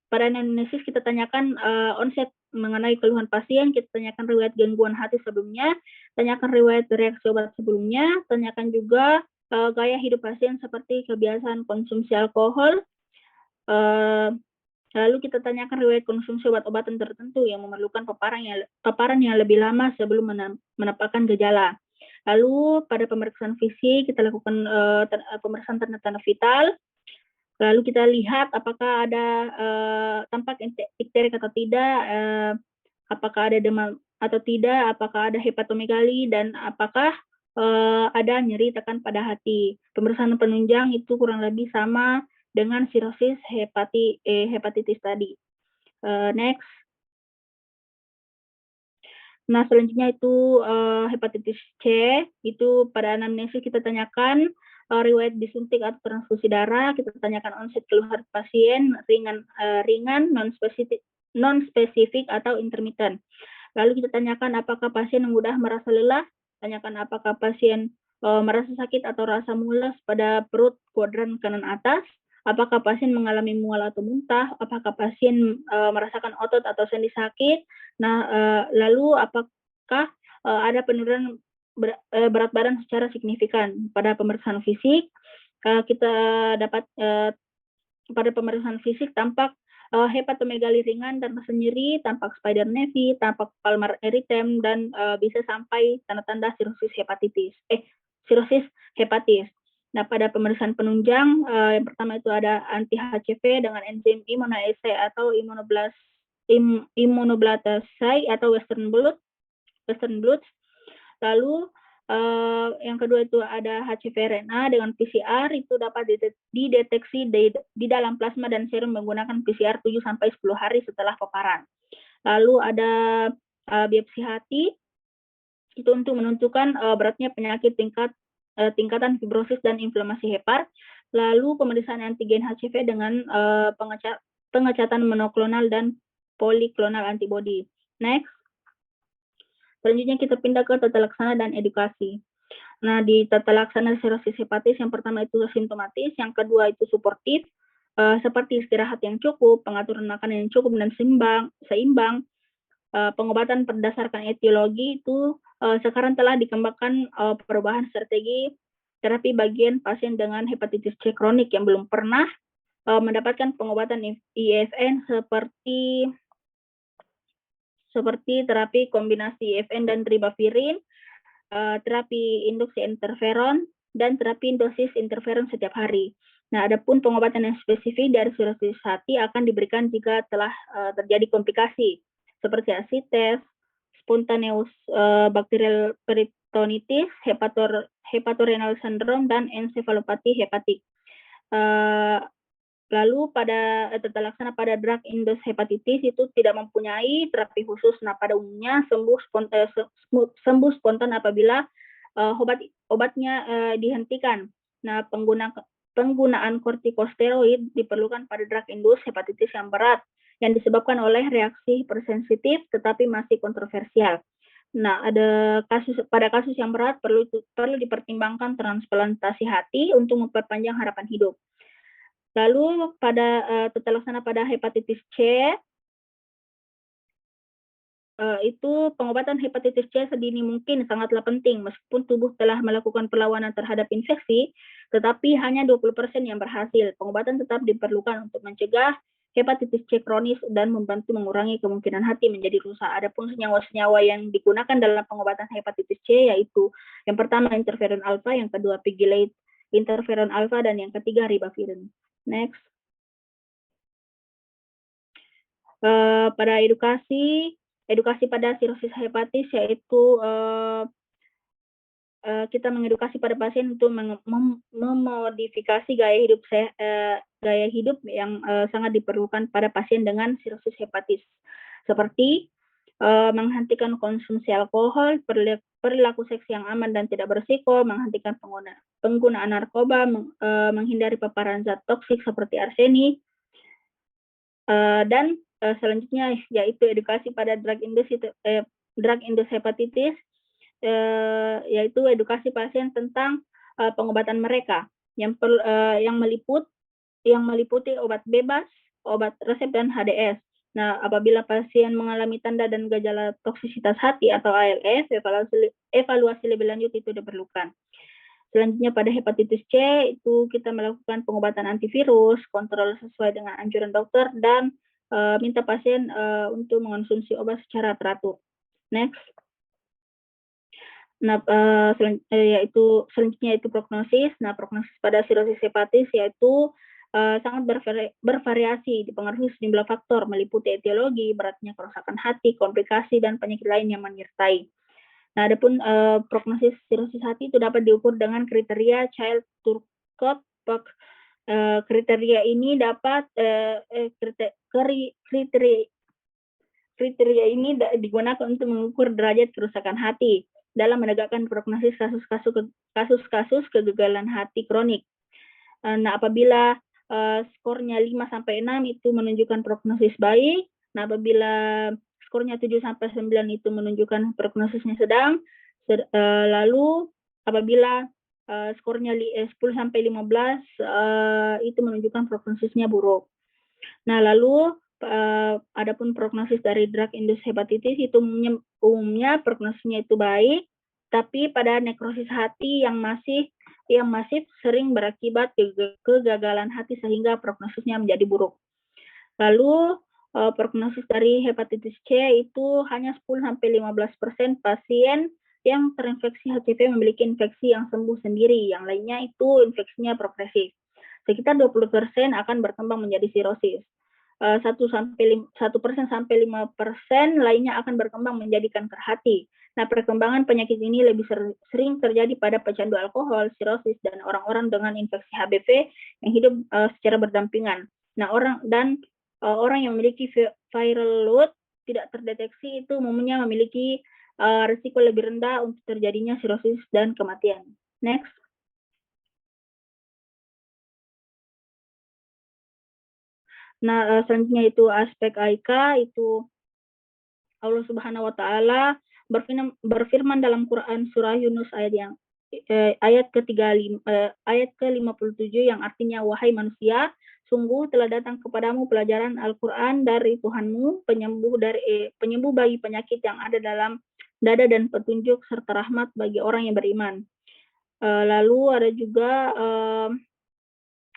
[SPEAKER 6] Pada anamnesis kita tanyakan onset mengenai keluhan pasien, kita tanyakan riwayat gangguan hati sebelumnya, tanyakan riwayat reaksi obat sebelumnya, tanyakan juga gaya hidup pasien seperti kebiasaan konsumsi alkohol, lalu kita tanyakan riwayat konsumsi obat-obatan tertentu yang memerlukan paparan yang lebih lama sebelum menampakkan gejala. Lalu pada pemeriksaan fisik kita lakukan pemeriksaan tanda-tanda vital. Lalu kita lihat apakah ada tampak ikterik atau tidak, apakah ada demam atau tidak, apakah ada hepatomegali, dan apakah ada nyeri tekan pada hati. Pemeriksaan penunjang itu kurang lebih sama dengan sirosis hepatitis tadi. Next. Nah, selanjutnya itu hepatitis C, itu pada anamnesis kita tanyakan riwayat disuntik atau transfusi darah, kita tanyakan onset keluhan pasien ringan, non-spesifik atau intermittent. Lalu kita tanyakan apakah pasien mudah merasa lelah, tanyakan apakah pasien merasa sakit atau rasa mules pada perut kuadran kanan atas, apakah pasien mengalami mual atau muntah, apakah pasien merasakan otot atau sendi sakit. Nah, lalu apakah ada penurunan berat badan secara signifikan. Pada pemeriksaan fisik, kita dapat pada pemeriksaan fisik tampak hepatomegali ringan dan rasa nyeri, tampak spider nevi, tampak palmar erythema, dan bisa sampai tanda-tanda sirosis hepatis. Nah, pada pemeriksaan penunjang, yang pertama itu ada anti-HCV dengan enzim immunoase atau immunoblatase atau Western blot. Lalu yang kedua itu ada HCV-RNA dengan PCR, itu dapat dideteksi di dalam plasma dan serum menggunakan PCR 7-10 hari setelah paparan. Lalu ada biopsi hati, itu untuk menentukan beratnya penyakit tingkatan fibrosis dan inflamasi hepar. Lalu pemeriksaan antigen HCV dengan pengecatan monoklonal dan poliklonal antibody. Next. Selanjutnya kita pindah ke tata laksana dan edukasi. Nah, di tata laksana sirosis hepatis, yang pertama itu simptomatis, yang kedua itu suportif, seperti istirahat yang cukup, pengaturan makanan yang cukup dan seimbang. Pengobatan berdasarkan etiologi itu sekarang telah dikembangkan perubahan strategi terapi bagian pasien dengan hepatitis C kronik yang belum pernah mendapatkan pengobatan IFN seperti terapi kombinasi IFN dan ribavirin, terapi induksi interferon, dan terapi dosis interferon setiap hari. Nah, adapun pengobatan yang spesifik dari sirosis hati akan diberikan jika telah terjadi komplikasi seperti asites, spontaneous bacterial peritonitis, hepatorenal syndrome, dan ensefalopati hepatik. Lalu pada tata laksana pada drug induced hepatitis itu tidak mempunyai terapi khusus. Nah, pada umumnya sembuh spontan apabila obatnya dihentikan. Nah, penggunaan kortikosteroid diperlukan pada drug induced hepatitis yang berat yang disebabkan oleh reaksi hipersensitif tetapi masih kontroversial. Nah, pada kasus yang berat perlu dipertimbangkan transplantasi hati untuk memperpanjang harapan hidup. Lalu pada tata laksana pada hepatitis C, itu pengobatan hepatitis C sedini mungkin sangatlah penting meskipun tubuh telah melakukan perlawanan terhadap infeksi, tetapi hanya 20% yang berhasil. Pengobatan tetap diperlukan untuk mencegah hepatitis C kronis dan membantu mengurangi kemungkinan hati menjadi rusak. Adapun senyawa-senyawa yang digunakan dalam pengobatan hepatitis C yaitu yang pertama interferon alfa, yang kedua pegylate interferon alfa, dan yang ketiga ribavirin. Next. Pada edukasi pada sirosis hepatis yaitu kita mengedukasi pada pasien untuk memodifikasi gaya hidup yang sangat diperlukan pada pasien dengan sirosis hepatis, seperti menghentikan konsumsi alkohol, perilaku seks yang aman dan tidak berisiko, menghentikan penggunaan narkoba, menghindari paparan zat toksik seperti arsenik, dan selanjutnya yaitu edukasi pada drug-induced hepatitis, yaitu edukasi pasien tentang pengobatan mereka yang meliputi obat bebas, obat resep dan HDS. Nah, apabila pasien mengalami tanda dan gejala toksisitas hati atau ALS, evaluasi lebih lanjut itu diperlukan. Selanjutnya pada hepatitis C itu kita melakukan pengobatan antivirus, kontrol sesuai dengan anjuran dokter, dan minta pasien untuk mengonsumsi obat secara teratur. Next. Nah, selanjutnya itu prognosis. Nah, prognosis pada sirosis hepatis yaitu sangat bervariasi, dipengaruhi sejumlah faktor, meliputi etiologi, beratnya kerusakan hati, komplikasi, dan penyakit lain yang menyertai. Nah, adapun prognosis sirosis hati itu dapat diukur dengan kriteria Child-Turcotte. Kriteria ini kriteria ini digunakan untuk mengukur derajat kerusakan hati dalam menegakkan prognosis kasus-kasus kegagalan hati kronik. Nah, apabila skornya 5-6 itu menunjukkan prognosis baik. Nah, apabila skornya 7-9 itu menunjukkan prognosisnya sedang. Lalu apabila skornya 10-15 itu menunjukkan prognosisnya buruk. Nah, lalu adapun prognosis dari drug-induced hepatitis itu umumnya prognosisnya itu baik, tapi pada nekrosis hati yang masif sering berakibat kegagalan hati sehingga prognosisnya menjadi buruk. Lalu prognosis dari hepatitis C itu hanya 10-15% pasien yang terinfeksi HCV memiliki infeksi yang sembuh sendiri, yang lainnya itu infeksinya progresif. Sekitar 20% akan berkembang menjadi sirosis. 1% sampai 5% lainnya akan berkembang menjadi kanker hati. Nah, perkembangan penyakit ini lebih sering terjadi pada pecandu alkohol, sirosis, dan orang-orang dengan infeksi HBV yang hidup secara berdampingan. Nah, orang yang memiliki viral load tidak terdeteksi itu umumnya memiliki risiko lebih rendah untuk terjadinya sirosis dan kematian. Next. Nah, selanjutnya itu aspek AIK, itu Allah Subhanahu wa taala berfirman dalam Quran surah Yunus ayat ke-57 yang artinya, wahai manusia, sungguh telah datang kepadamu pelajaran Al-Quran dari Tuhanmu, penyembuh bagi penyakit yang ada dalam dada dan petunjuk serta rahmat bagi orang yang beriman. Lalu ada juga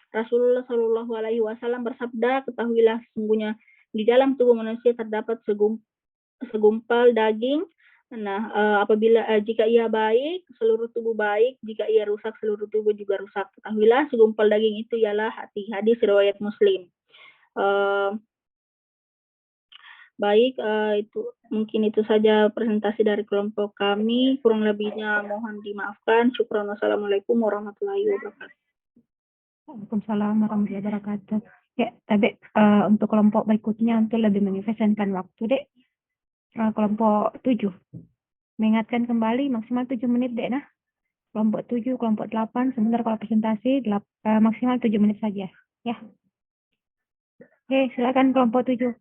[SPEAKER 6] Rasulullah Shallallahu Alaihi Wasallam bersabda, ketahuilah sesungguhnya di dalam tubuh manusia terdapat segumpal daging. Nah, jika ia baik, seluruh tubuh baik. Jika ia rusak, seluruh tubuh juga rusak. Ketahuilah segumpal daging itu ialah hati. Hadis riwayat Muslim. Baik, mungkin itu saja presentasi dari kelompok kami. Kurang lebihnya mohon dimaafkan. Syukran. Wassalamualaikum warahmatullahi wabarakatuh.
[SPEAKER 1] Waalaikumsalam warahmatullahi wabarakatuh. Ya, tapi untuk kelompok berikutnya untuk lebih mengefisienkan waktu, Dek. Kelompok 7. Mengingatkan kembali maksimal 7 menit, Dek, nah. Kelompok 7, kelompok 8, sebentar kalau presentasi maksimal 7 menit saja, ya. Oke, silakan kelompok 7.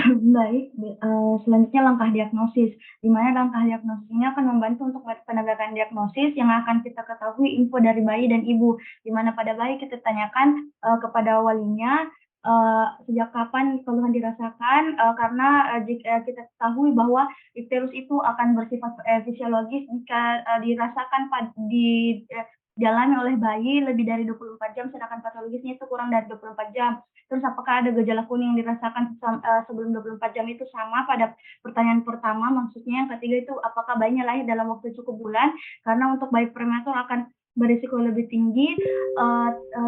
[SPEAKER 1] Baik, selanjutnya langkah diagnosis, di mana langkah diagnosis ini akan membantu untuk penegakan diagnosis yang akan kita ketahui info dari bayi dan ibu, di mana pada bayi kita tanyakan kepada walinya sejak kapan keluhan dirasakan, karena jika kita ketahui bahwa ikterus itu akan bersifat fisiologis jika dirasakan dialami oleh bayi lebih dari 24 jam, sedangkan patologisnya itu kurang dari 24 jam. Terus apakah ada gejala kuning yang dirasakan sebelum 24 jam itu sama pada pertanyaan pertama, maksudnya yang ketiga itu apakah bayinya lahir dalam waktu cukup bulan, karena untuk bayi prematur akan berisiko lebih tinggi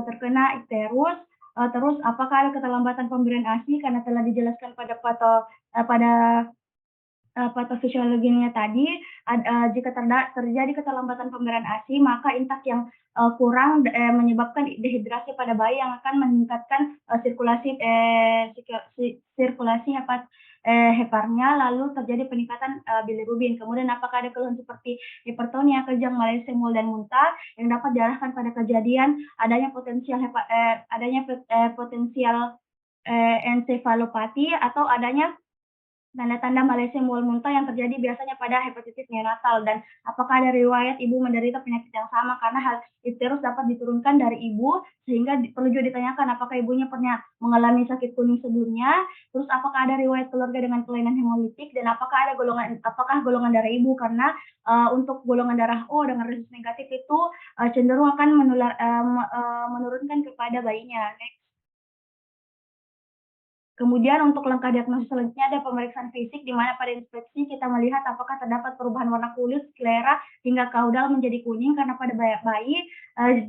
[SPEAKER 1] terkena ikterus. Terus apakah ada keterlambatan pemberian ASI karena telah dijelaskan pada patofisiologinya tadi, jika terjadi keterlambatan pemberian ASI, maka intak yang kurang menyebabkan dehidrasi pada bayi yang akan meningkatkan sirkulasi heparnya, lalu terjadi peningkatan bilirubin. Kemudian apakah ada keluhan seperti hipertonia, kejang, malaise, mual, dan muntah yang dapat diarahkan pada kejadian adanya potensial ensefalopati atau adanya tanda-tanda malaise, mual, muntah yang terjadi biasanya pada hepatitis neonatal, dan apakah ada riwayat ibu menderita penyakit yang sama, karena hal difterus dapat diturunkan dari ibu, sehingga perlu juga ditanyakan apakah ibunya pernah mengalami sakit kuning sebelumnya, terus apakah ada riwayat keluarga dengan kelainan hemolitik, dan apakah golongan darah ibu, karena untuk golongan darah O dengan resus negatif itu cenderung akan menurunkan kepada bayinya. Kemudian untuk langkah diagnosis selanjutnya ada pemeriksaan fisik, di mana pada inspeksi kita melihat apakah terdapat perubahan warna kulit, sclera, hingga kaudal menjadi kuning, karena pada bayi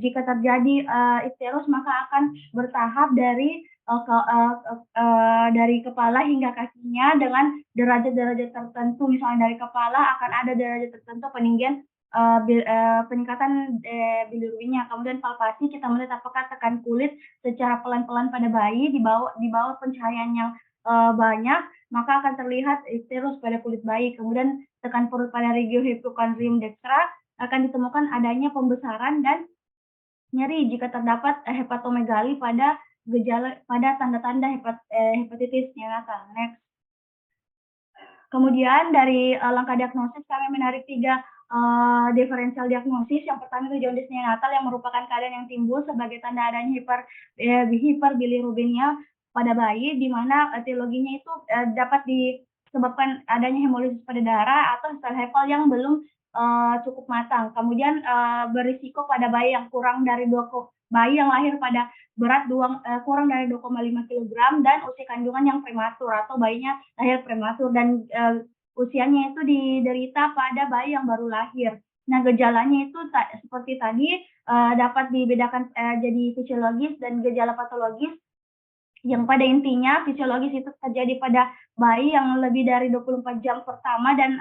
[SPEAKER 1] jika terjadi ikterus maka akan bertahap dari kepala hingga kakinya dengan derajat-derajat tertentu. Misalnya dari kepala akan ada derajat tertentu peninggian peningkatan bilirubinnya. Kemudian palpasi kita melihat apakah tekan kulit secara pelan-pelan pada bayi di bawah pencahayaan yang banyak, maka akan terlihat ikterus pada kulit bayi. Kemudian tekan perut pada regiohipochondrium dextra akan ditemukan adanya pembesaran dan nyeri jika terdapat hepatomegali pada tanda-tanda hepatitis neonatal. Next. Kemudian dari langkah diagnosis kami menarik 3 diferensial diagnosis. Yang pertama itu jaundice neonatal yang merupakan keadaan yang timbul sebagai tanda adanya hiperbilirubinia pada bayi, di mana etiologinya itu dapat disebabkan adanya hemolisis pada darah atau sel Hepal yang belum cukup matang. Kemudian berisiko pada bayi yang bayi yang lahir pada berat kurang dari 2,5 kg dan usia kandungan yang prematur atau bayinya lahir prematur, dan usianya itu diderita pada bayi yang baru lahir. Nah, gejalanya itu seperti tadi dapat dibedakan jadi fisiologis dan gejala patologis, yang pada intinya fisiologis itu terjadi pada bayi yang lebih dari 24 jam pertama, dan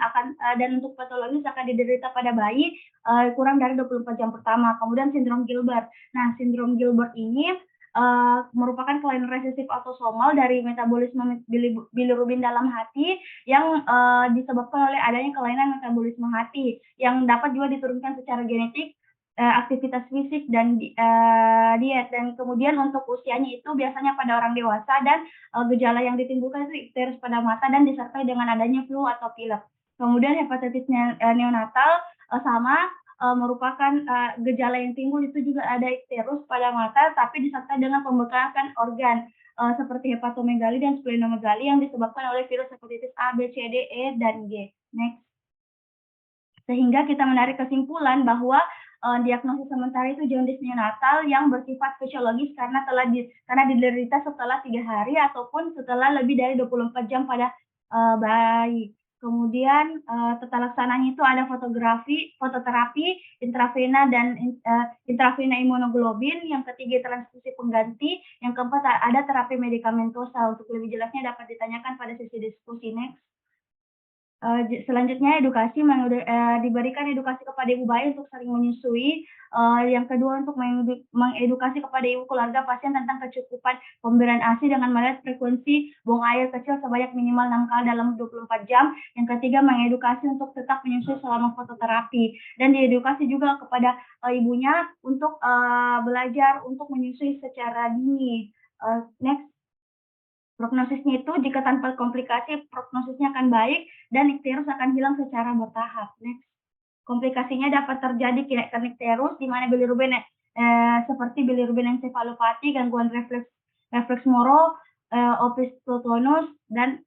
[SPEAKER 1] untuk patologis akan diderita pada bayi kurang dari 24 jam pertama. Kemudian sindrom Gilbert. Nah, sindrom Gilbert ini merupakan kelainan resesif autosomal dari metabolisme bilirubin dalam hati yang disebabkan oleh adanya kelainan metabolisme hati yang dapat juga diturunkan secara genetik, aktivitas fisik, dan diet. Dan kemudian untuk usianya itu biasanya pada orang dewasa, dan gejala yang ditimbulkan itu ikterus pada mata dan disertai dengan adanya flu atau pilek. Kemudian hepatitis neonatal sama merupakan gejala yang timbul itu juga ada ikterus pada mata, tapi disertai dengan pembekakan organ seperti hepatomegali dan splenomegali yang disebabkan oleh virus hepatitis A, B, C, D, E, dan G. Next. Sehingga kita menarik kesimpulan bahwa diagnosis sementara itu jaundice neonatal yang bersifat fisiologis karena diderita setelah 3 hari ataupun setelah lebih dari 24 jam pada bayi. Kemudian tata laksananya itu ada fototerapi, intravena, dan intravena imunoglobin. Yang ketiga transfusi pengganti. Yang keempat ada terapi medikamentosa. Untuk lebih jelasnya dapat ditanyakan pada sesi diskusi. Next. Selanjutnya edukasi, diberikan edukasi kepada ibu bayi untuk sering menyusui. Yang kedua untuk mengedukasi kepada ibu keluarga pasien tentang kecukupan pemberian ASI dengan melihat frekuensi buang air kecil sebanyak minimal 6 kali dalam 24 jam. Yang ketiga mengedukasi untuk tetap menyusui selama fototerapi, dan diedukasi juga kepada ibunya untuk belajar untuk menyusui secara dini. Next.
[SPEAKER 5] Prognosisnya itu jika tanpa komplikasi, prognosisnya akan baik dan ikterus akan hilang secara bertahap. Next. Komplikasinya dapat terjadi kenaikan ikterus di mana bilirubin seperti bilirubin encefalopati, gangguan refleks moro, opistotonus dan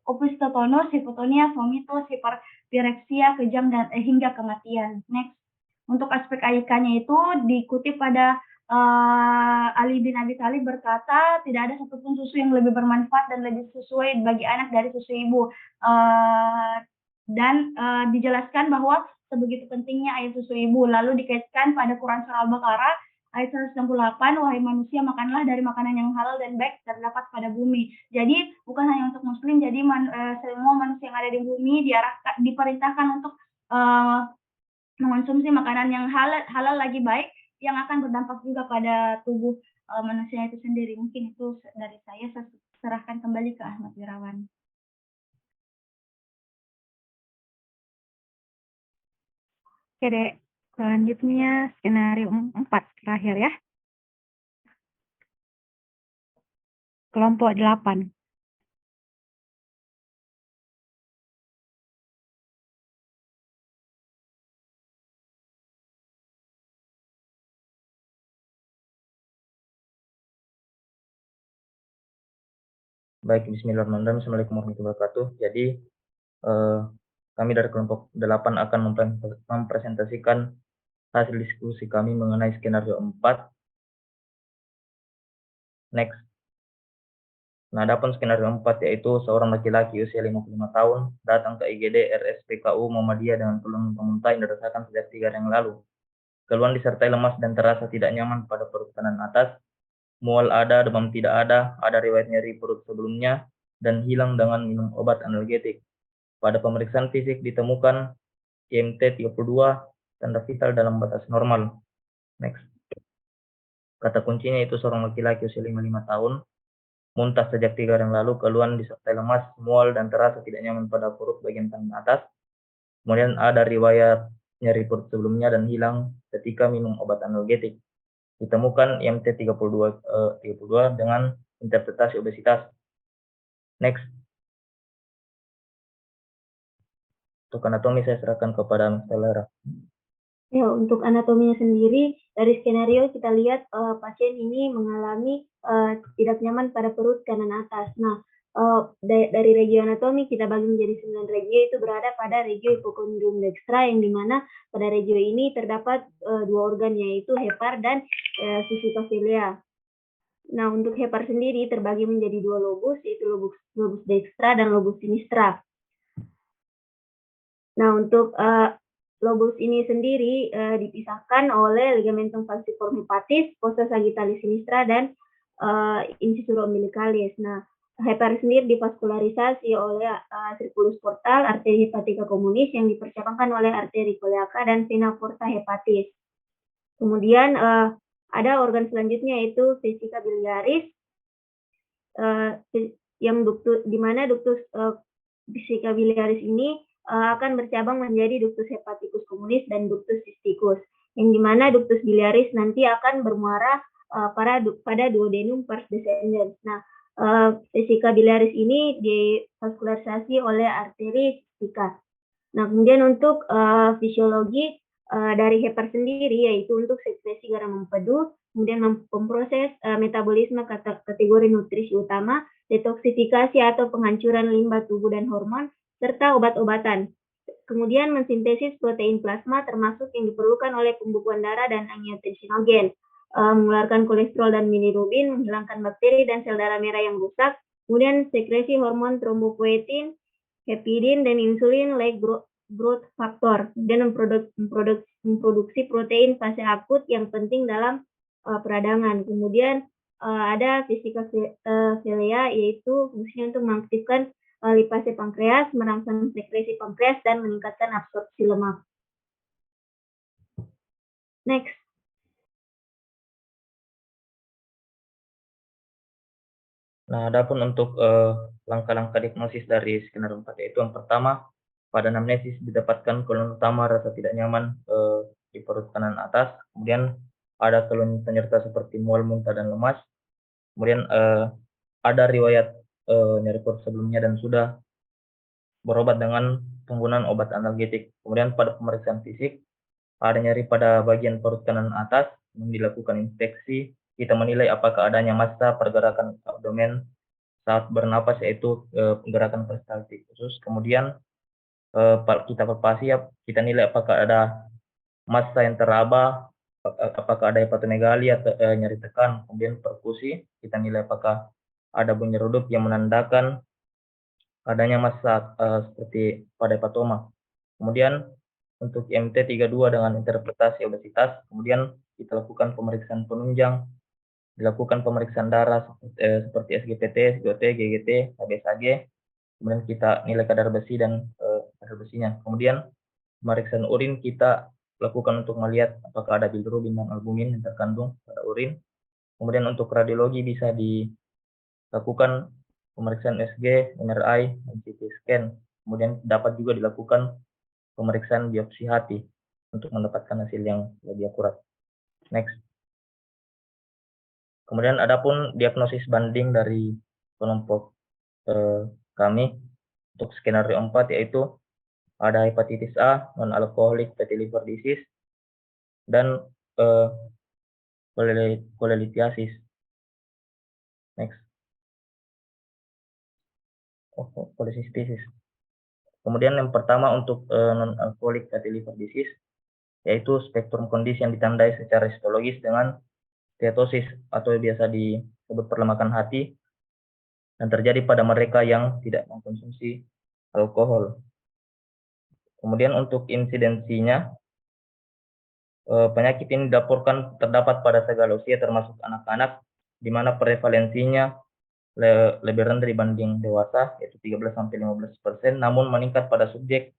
[SPEAKER 5] opistotonus, hipotonia, vomitus, hiperpireksia, kejang dan hingga kematian. Next. Untuk aspek AIK-nya itu dikutip pada Ali bin Abi Thalib berkata, tidak ada satupun susu yang lebih bermanfaat dan lebih sesuai bagi anak dari susu ibu. Dan dijelaskan bahwa sebegitu pentingnya air susu ibu. Lalu dikaitkan pada Quran Surah Al-Baqarah ayat 168, wahai manusia, makanlah dari makanan yang halal dan baik terdapat pada bumi. Jadi bukan hanya untuk muslim, jadi semua manusia yang ada di bumi diperintahkan untuk mengonsumsi makanan yang halal lagi baik, yang akan berdampak juga pada tubuh manusia itu sendiri. Mungkin itu dari saya serahkan kembali ke Ahmad Wirawan.
[SPEAKER 2] Oke dek, selanjutnya skenario 4 terakhir ya. Kelompok 8.
[SPEAKER 7] Baik, bismillahirrahmanirrahim. Assalamualaikum warahmatullahi wabarakatuh. Jadi, kami dari kelompok 8 akan mempresentasikan hasil diskusi kami mengenai skenario 4. Next. Nah, adapun skenario 4 yaitu seorang laki-laki usia 55 tahun datang ke IGD RSPKU Muhammadiyah dengan keluhan muntah yang dirasakan sejak 3 hari yang lalu. Keluhan disertai lemas dan terasa tidak nyaman pada perut kanan atas. Mual ada, demam tidak ada riwayat nyeri perut sebelumnya, dan hilang dengan minum obat analgetik. Pada pemeriksaan fisik ditemukan IMT 32, tanda vital dalam batas normal. Next. Kata kuncinya itu seorang laki-laki usia 55 tahun, muntah sejak 3 hari yang lalu, keluhan disertai lemas, mual, dan terasa tidak nyaman pada perut bagian kanan atas. Kemudian ada riwayat nyeri perut sebelumnya dan hilang ketika minum obat analgetik. Ditemukan IMT 32 dengan interpretasi obesitas. Next. Untuk anatomi saya serahkan kepada Ms. Telera.
[SPEAKER 5] Ya, untuk anatominya sendiri, dari skenario kita lihat pasien ini mengalami tidak nyaman pada perut kanan atas. Nah, dari regio anatomi kita bagi menjadi 9 regio, itu berada pada regio hipokondrium dextra, yang dimana pada regio ini terdapat 2 organ, yaitu hepar dan vesicophilia. Nah, untuk hepar sendiri terbagi menjadi 2 lobus, yaitu lobus dextra dan lobus sinistra. Nah, untuk lobus ini sendiri dipisahkan oleh ligamentum falciform hepatis, fossa sagittalis sinistra, dan incisura umbilicalis. Nah, hepar sendiri divaskularisasi oleh circulus portal, arteri hepatica communis yang dipercabangkan oleh arteri coleaca dan vena porta hepatis. Kemudian ada organ selanjutnya yaitu vesica biliaris, yang di mana ductus vesica biliaris ini akan bercabang menjadi ductus hepaticus communis dan ductus cysticus, yang dimana ductus biliaris nanti akan bermuara pada duodenum pars descendens. Nah, vesica biliaris ini divaskularisasi oleh arteri cystica. Nah, kemudian untuk fisiologi dari hepar sendiri, yaitu untuk sekresi garam empedu, kemudian memproses metabolisme kategori nutrisi utama, detoksifikasi atau penghancuran limbah tubuh dan hormon, serta obat-obatan. Kemudian mensintesis protein plasma termasuk yang diperlukan oleh pembukuan darah dan angiotensinogen, mengeluarkan kolesterol dan bilirubin, menghilangkan bakteri dan sel darah merah yang rusak, kemudian sekresi hormon trombopoietin, hepidin, dan insulin like growth factor, dan memproduksi protein fase akut yang penting dalam peradangan. Kemudian ada vesicophilia, yaitu fungsinya untuk mengaktifkan lipase pankreas, merangsang sekresi pankreas, dan meningkatkan absorpsi lemak. Next.
[SPEAKER 7] Nah, adapun untuk langkah-langkah diagnosis dari skenario 4 yaitu yang pertama, pada anamnesis didapatkan keluhan utama rasa tidak nyaman di perut kanan atas, kemudian ada keluhan penyerta seperti mual, muntah, dan lemas, kemudian ada riwayat nyeri perut sebelumnya dan sudah berobat dengan penggunaan obat analgetik. Kemudian pada pemeriksaan fisik, ada nyeri pada bagian perut kanan atas, dilakukan inspeksi, kita menilai apakah adanya massa pergerakan abdomen saat bernapas, yaitu gerakan peristaltik khusus. Kemudian kita palpasi, kita nilai apakah ada massa yang teraba, apakah ada hepatomegali atau nyeri tekan. Kemudian perkusi, kita nilai apakah ada bunyi redup yang menandakan adanya massa seperti pada hepatoma. Kemudian untuk MT32 dengan interpretasi obesitas, kemudian kita lakukan pemeriksaan penunjang, dilakukan pemeriksaan darah seperti SGPT, SGOT, GGT, HbSAg, kemudian kita nilai kadar besi dan kadar besinya. Kemudian pemeriksaan urin kita lakukan untuk melihat apakah ada bilirubin dan albumin yang terkandung pada urin. Kemudian untuk radiologi bisa dilakukan pemeriksaan SG, MRI, dan CT scan. Kemudian dapat juga dilakukan pemeriksaan biopsi hati untuk mendapatkan hasil yang lebih akurat. Next. Kemudian adapun diagnosis banding dari kelompok kami untuk skenario 4, yaitu ada hepatitis A, non-alcoholic fatty liver disease, dan cholelithiasis. Next. Cholecystitis. Kemudian yang pertama untuk non-alcoholic fatty liver disease, yaitu spektrum kondisi yang ditandai secara histologis dengan steatosis atau biasa disebut perlemakan hati, dan terjadi pada mereka yang tidak mengkonsumsi alkohol. Kemudian untuk insidensinya, penyakit ini dilaporkan terdapat pada segala usia termasuk anak-anak, di mana prevalensinya lebih rendah dibanding dewasa, yaitu 13-15%, namun meningkat pada subjek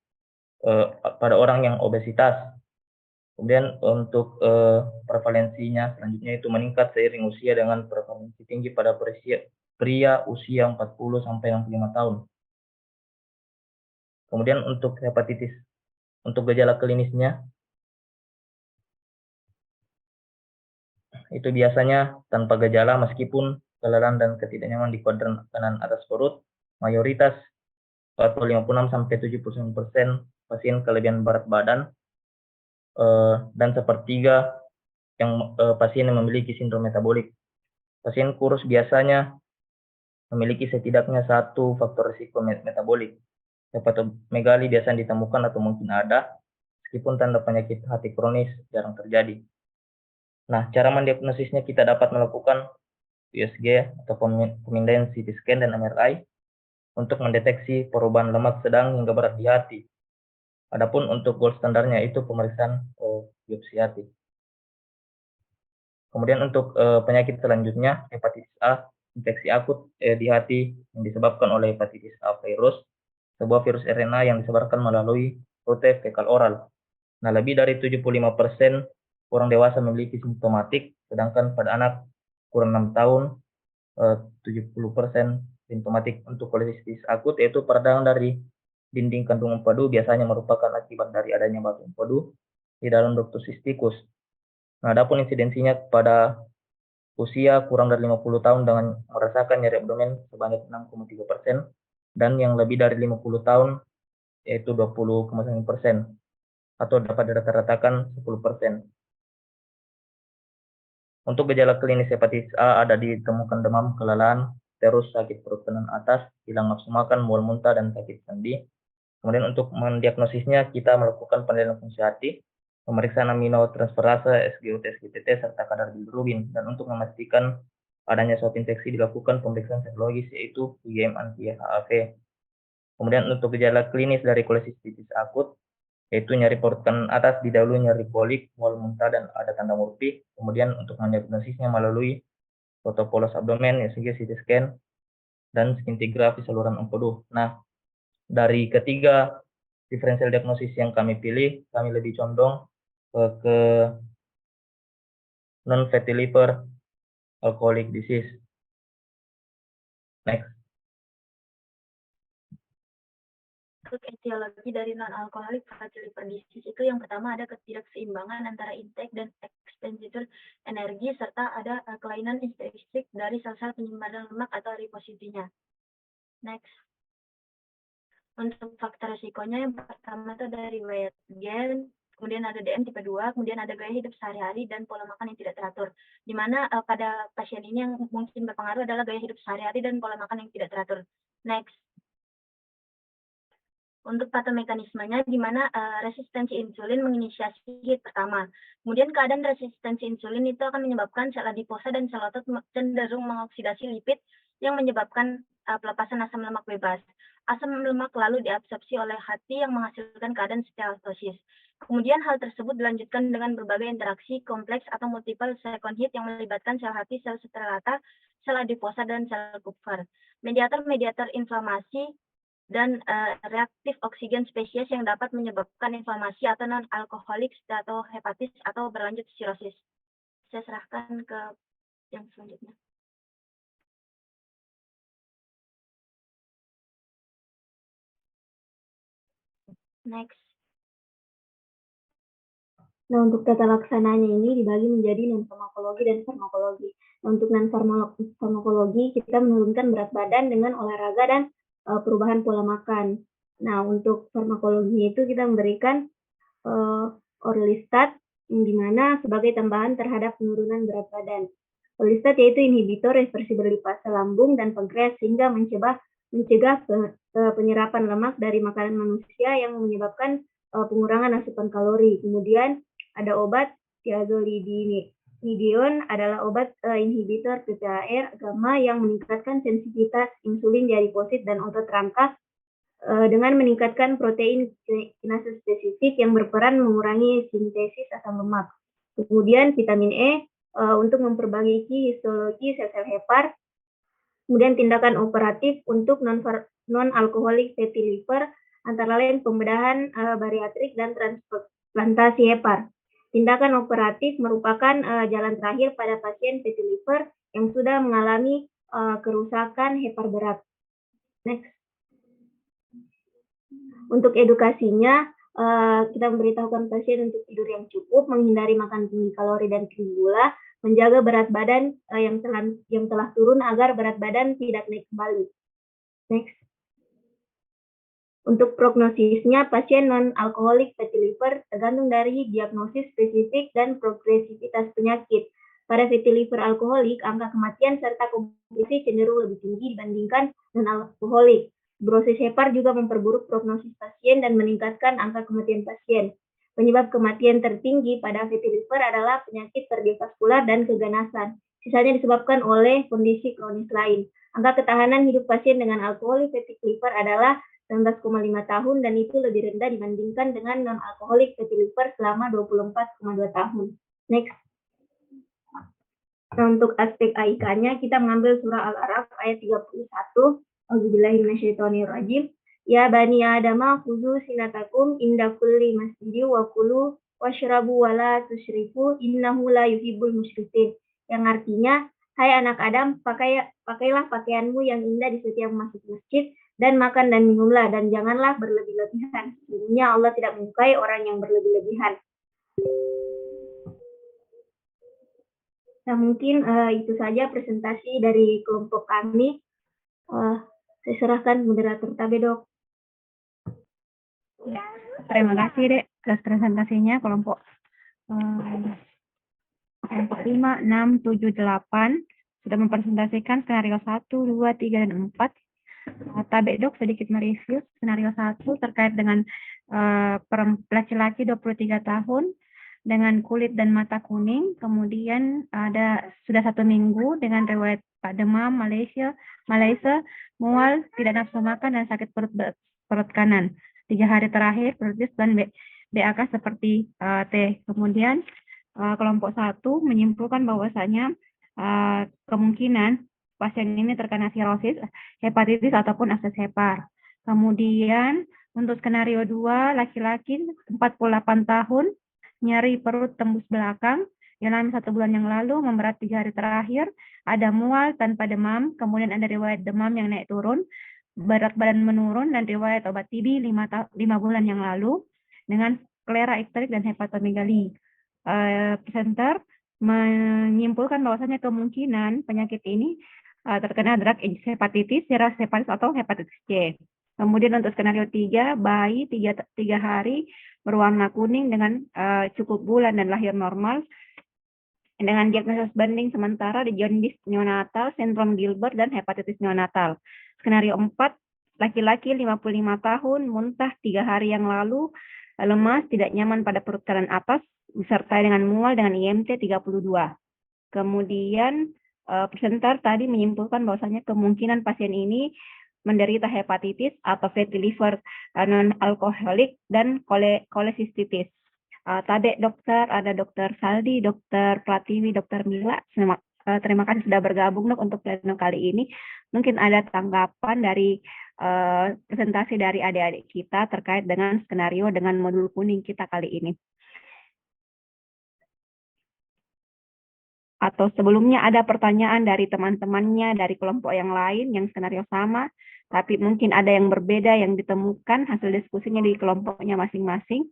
[SPEAKER 7] pada orang yang obesitas. Kemudian untuk prevalensinya selanjutnya itu meningkat seiring usia dengan prevalensi tinggi pada pria usia 40-65 tahun. Kemudian untuk hepatitis, untuk gejala klinisnya, itu biasanya tanpa gejala meskipun kelelahan dan ketidaknyamanan di kuadran kanan atas perut. Mayoritas atau 56-79% pasien kelebihan berat badan, dan sepertiga yang pasien yang memiliki sindrom metabolik. Pasien kurus biasanya memiliki setidaknya satu faktor risiko metabolik. Hepatomegali biasanya ditemukan atau mungkin ada, meskipun tanda penyakit hati kronis jarang terjadi. Nah, cara mendiagnosisnya kita dapat melakukan USG atau pemindaian CT scan dan MRI untuk mendeteksi perubahan lemak sedang hingga berat di hati. Adapun untuk gold standarnya itu pemeriksaan biopsi hati. Kemudian untuk penyakit selanjutnya, hepatitis A, infeksi akut di hati yang disebabkan oleh hepatitis A virus, sebuah virus RNA yang disebarkan melalui rute fekal oral. Nah, lebih dari 75% orang dewasa memiliki simptomatik, sedangkan pada anak kurang 6 tahun 70% simptomatik. Untuk kolesitis akut, yaitu peradangan dari dinding kandung empedu, biasanya merupakan akibat dari adanya batu empedu di dalam ductus cysticus. Nah, adapun insidensinya pada usia kurang dari 50 tahun dengan merasakan nyeri abdomen sebanyak 6,3%, dan yang lebih dari 50 tahun yaitu 20,9%, atau dapat dirata-ratakan 10%. Untuk gejala klinis hepatitis A ada ditemukan demam, kelelahan, terus sakit perut kanan atas, hilang nafsu makan, mual muntah, dan sakit sendi. Kemudian untuk mendiagnosisnya kita melakukan penilaian fungsi hati, pemeriksaan aminotransferase, SGOT, SGTT, serta kadar bilirubin. Dan untuk memastikan adanya suatu infeksi dilakukan pemeriksaan serologis, yaitu IgM anti-HAV. Kemudian untuk gejala klinis dari kolesistitis akut, yaitu nyeri perut kanan atas, didahului nyeri kolik, mual muntah, dan ada tanda murphy. Kemudian untuk mendiagnosisnya melalui foto polos abdomen, ECG, CT scan, dan scintigraphy saluran empedu. Nah, dari ketiga diferensial diagnosis yang kami pilih, kami lebih condong ke non-fatty liver alcoholic disease. Next.
[SPEAKER 6] Untuk etiologi dari non-alcoholic fatty liver disease itu yang pertama ada ketidakseimbangan antara intake dan expenditure energi, serta ada kelainan intrinsik dari sel-sel penyimpanan lemak atau adipositinya.
[SPEAKER 8] Next. Untuk faktor risikonya yang pertama itu ada riwayat gen, kemudian ada DM tipe 2, kemudian ada gaya hidup sehari-hari dan pola makan yang tidak teratur. Di mana pada pasien ini yang mungkin berpengaruh adalah gaya hidup sehari-hari dan pola makan yang tidak teratur. Next. Untuk patomekanismenya, di mana resistensi insulin menginisiasi hit pertama. Kemudian keadaan resistensi insulin itu akan menyebabkan sel adiposa dan sel otot cenderung mengoksidasi lipid yang menyebabkan pelepasan asam lemak bebas. Asam lemak lalu diabsorpsi oleh hati yang menghasilkan keadaan steatosis. Kemudian hal tersebut dilanjutkan dengan berbagai interaksi kompleks atau multiple second hit yang melibatkan sel hati, sel sterata, sel adiposa, dan sel Kupffer. Mediator-mediator inflamasi dan reaktif oksigen spesies yang dapat menyebabkan inflamasi atau non-alkoholik steatohepatitis atau berlanjut sirosis. Saya serahkan ke yang selanjutnya. Next.
[SPEAKER 5] Nah, untuk tata laksananya ini dibagi menjadi non-farmakologi dan farmakologi. Nah, untuk non-farmakologi, kita menurunkan berat badan dengan olahraga dan perubahan pola makan. Nah, untuk farmakologi itu kita memberikan orlistat, di mana sebagai tambahan terhadap penurunan berat badan. Orlistat yaitu inhibitor reversibel lipase lambung dan pankreas sehingga mencegah penyerapan lemak dari makanan manusia yang menyebabkan pengurangan asupan kalori. Kemudian ada obat tiazolidinedion adalah obat inhibitor PPAR gamma yang meningkatkan sensitivitas insulin di adiposit dan otot rangka dengan meningkatkan protein kinase spesifik yang berperan mengurangi sintesis asam lemak. Kemudian vitamin E untuk memperbaiki histologi sel-sel hepar. Kemudian tindakan operatif untuk non-alkoholik fatty liver, antara lain pembedahan bariatrik dan transplantasi hepar. Tindakan operatif merupakan jalan terakhir pada pasien fatty liver yang sudah mengalami kerusakan hepar berat. Next. Untuk edukasinya, kita memberitahukan pasien untuk tidur yang cukup, menghindari makan tinggi kalori dan tinggi gula, menjaga berat badan yang telah turun agar berat badan tidak naik kembali. Next. Untuk prognosisnya, pasien non-alkoholik fatty liver tergantung dari diagnosis spesifik dan progresivitas penyakit. Pada fatty liver alkoholik, angka kematian serta komplikasi cenderung lebih tinggi dibandingkan non-alkoholik. Brosis hepar juga memperburuk prognosis pasien dan meningkatkan angka kematian pasien. Penyebab kematian tertinggi pada fatty liver adalah penyakit kardiovaskular dan keganasan. Sisanya disebabkan oleh kondisi kronis lain. Angka ketahanan hidup pasien dengan alkoholik fatty liver adalah 19,5 tahun dan itu lebih rendah dibandingkan dengan non-alkoholik fatty liver selama 24,2 tahun. Next. Nah, untuk aspek AIK-nya kita mengambil surah Al-A'raf ayat 31. Auzubillahiminasyaitonirrajim. Ya bani adama khuzu sinatakum inda kulli masjidi wa kulu washrabu wa la tusyriku innahu la yuhibbul musyrikin. Yang artinya, hai anak Adam, pakailah pakaianmu yang indah di setiap masuk masjid dan makan dan minumlah dan janganlah berlebih-lebihan. Sesungguhnya Allah tidak menyukai orang yang berlebih-lebihan. Nah, mungkin itu saja presentasi dari kelompok kami. Saya serahkan moderator Tabe, Dok.
[SPEAKER 1] Terima kasih, Dek, atas presentasinya kelompok 5, 6, 7, 8 sudah mempresentasikan skenario 1, 2, 3, dan 4. Tabe, Dok, sedikit mereview skenario 1 terkait dengan laki-laki 23 tahun dengan kulit dan mata kuning, kemudian sudah 1 minggu dengan riwayat demam, Malaysia, mual, tidak nafsu makan, dan sakit perut kanan. 3 hari terakhir produktif dan BAK seperti T. Kemudian kelompok 1 menyimpulkan bahwasanya kemungkinan pasien ini terkena sirosis, hepatitis ataupun akses hepar. Kemudian untuk skenario 2, laki-laki 48 tahun, nyeri perut tembus belakang, dialami 1 bulan yang lalu, memberat 3 hari terakhir, ada mual tanpa demam, kemudian ada riwayat demam yang naik turun, berat badan menurun, dan riwayat obat TB 5 bulan yang lalu, dengan sklera ikterik dan hepatomegali. Presenter menyimpulkan bahwasanya kemungkinan penyakit ini
[SPEAKER 9] terkena drug induced hepatitis, virus hepatitis atau hepatitis C. Kemudian untuk skenario 3, bayi 3 hari berwarna kuning dengan cukup bulan dan lahir normal dengan diagnosis banding sementara di jaundice neonatal, sindrom Gilbert, dan hepatitis neonatal. Skenario 4, laki-laki 55 tahun, muntah 3 hari yang lalu, lemas, tidak nyaman pada perut kanan atas, disertai dengan mual dengan IMT 32. Kemudian presenter tadi menyimpulkan bahwasanya kemungkinan pasien ini menderita hepatitis atau fatty liver non-alkoholik dan kolesistitis. Tadi dokter, ada dokter Saldi, dokter Pratiwi, dokter Mila. Terima kasih sudah bergabung dok untuk pleno kali ini. Mungkin ada tanggapan dari presentasi dari adik-adik kita terkait dengan skenario dengan modul kuning kita kali ini. Atau sebelumnya ada pertanyaan dari teman-temannya dari kelompok yang lain yang skenario sama, tapi mungkin ada yang berbeda yang ditemukan hasil diskusinya di kelompoknya masing-masing.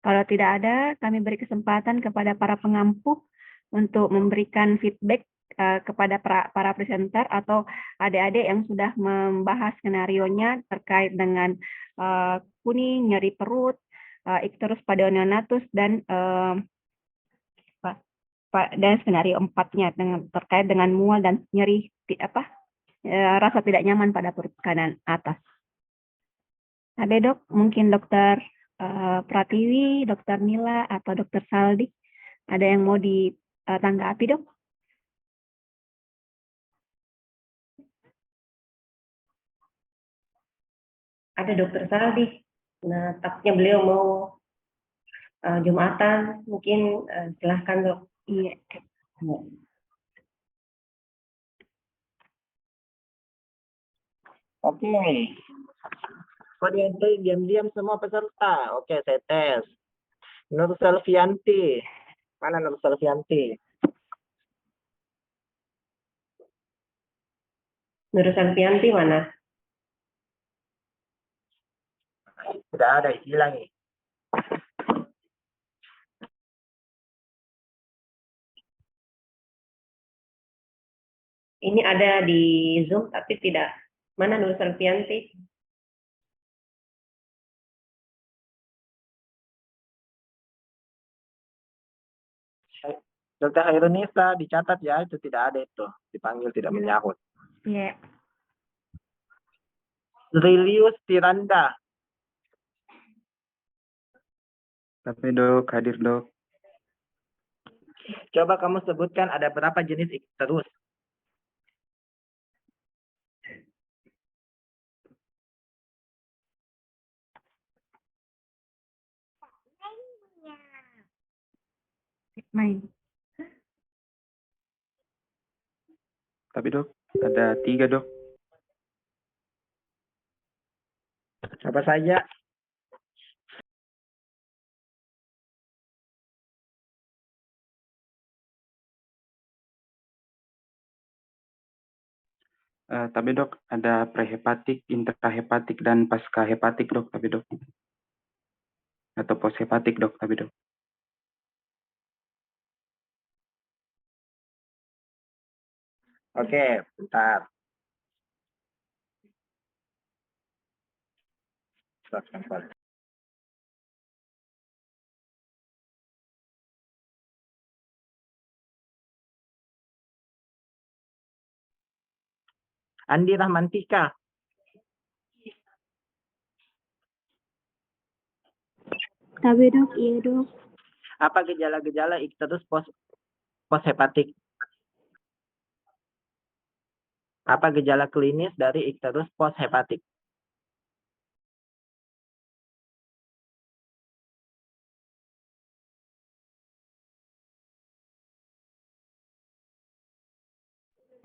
[SPEAKER 9] Kalau tidak ada, kami beri kesempatan kepada para pengampu untuk memberikan feedback kepada para presenter atau adik-adik yang sudah membahas skenarionya terkait dengan kuning, nyeri perut, icterus padaoneonatus, dan skenario 4-nya terkait dengan mual dan nyeri rasa tidak nyaman pada perut kanan atas. Ada dok, mungkin dokter Pratiwi, dokter Mila, atau dokter Saldi, ada yang mau ditanggapi dok?
[SPEAKER 10] Ada dokter Saldi. Nah, takutnya beliau mau Jumatan, mungkin silahkan dok.
[SPEAKER 9] Iya.
[SPEAKER 11] Oke. Kode diam-diam semua peserta. Oke, saya tes. Nur Selvianti. Mana Nur Selvianti?
[SPEAKER 10] Nur Selvianti mana?
[SPEAKER 11] Tidak ada, hilang nih.
[SPEAKER 10] Ini ada di Zoom tapi tidak. Mana Nur Selvianti?
[SPEAKER 11] Dokter Hairunisa dicatat ya, itu tidak ada itu. Dipanggil tidak menyahut.
[SPEAKER 9] Iya.
[SPEAKER 11] Rilius Tiranda.
[SPEAKER 12] Tapi dok, hadir dok.
[SPEAKER 11] Coba kamu sebutkan ada berapa jenis icterus?
[SPEAKER 9] Main.
[SPEAKER 12] Tapi dok, ada 3 dok.
[SPEAKER 11] Apa saja?
[SPEAKER 12] Tapi dok, ada prehepatik, intrahepatik, dan pascahepatik dok, tapi dok. Atau poshepatik dok, tapi dok.
[SPEAKER 11] Oke, bentar. Andi Rahmantika.
[SPEAKER 2] Tapi dok, iya dok.
[SPEAKER 11] Apa gejala-gejala icterus poshepatik? Apa gejala klinis dari icterus poshepatik?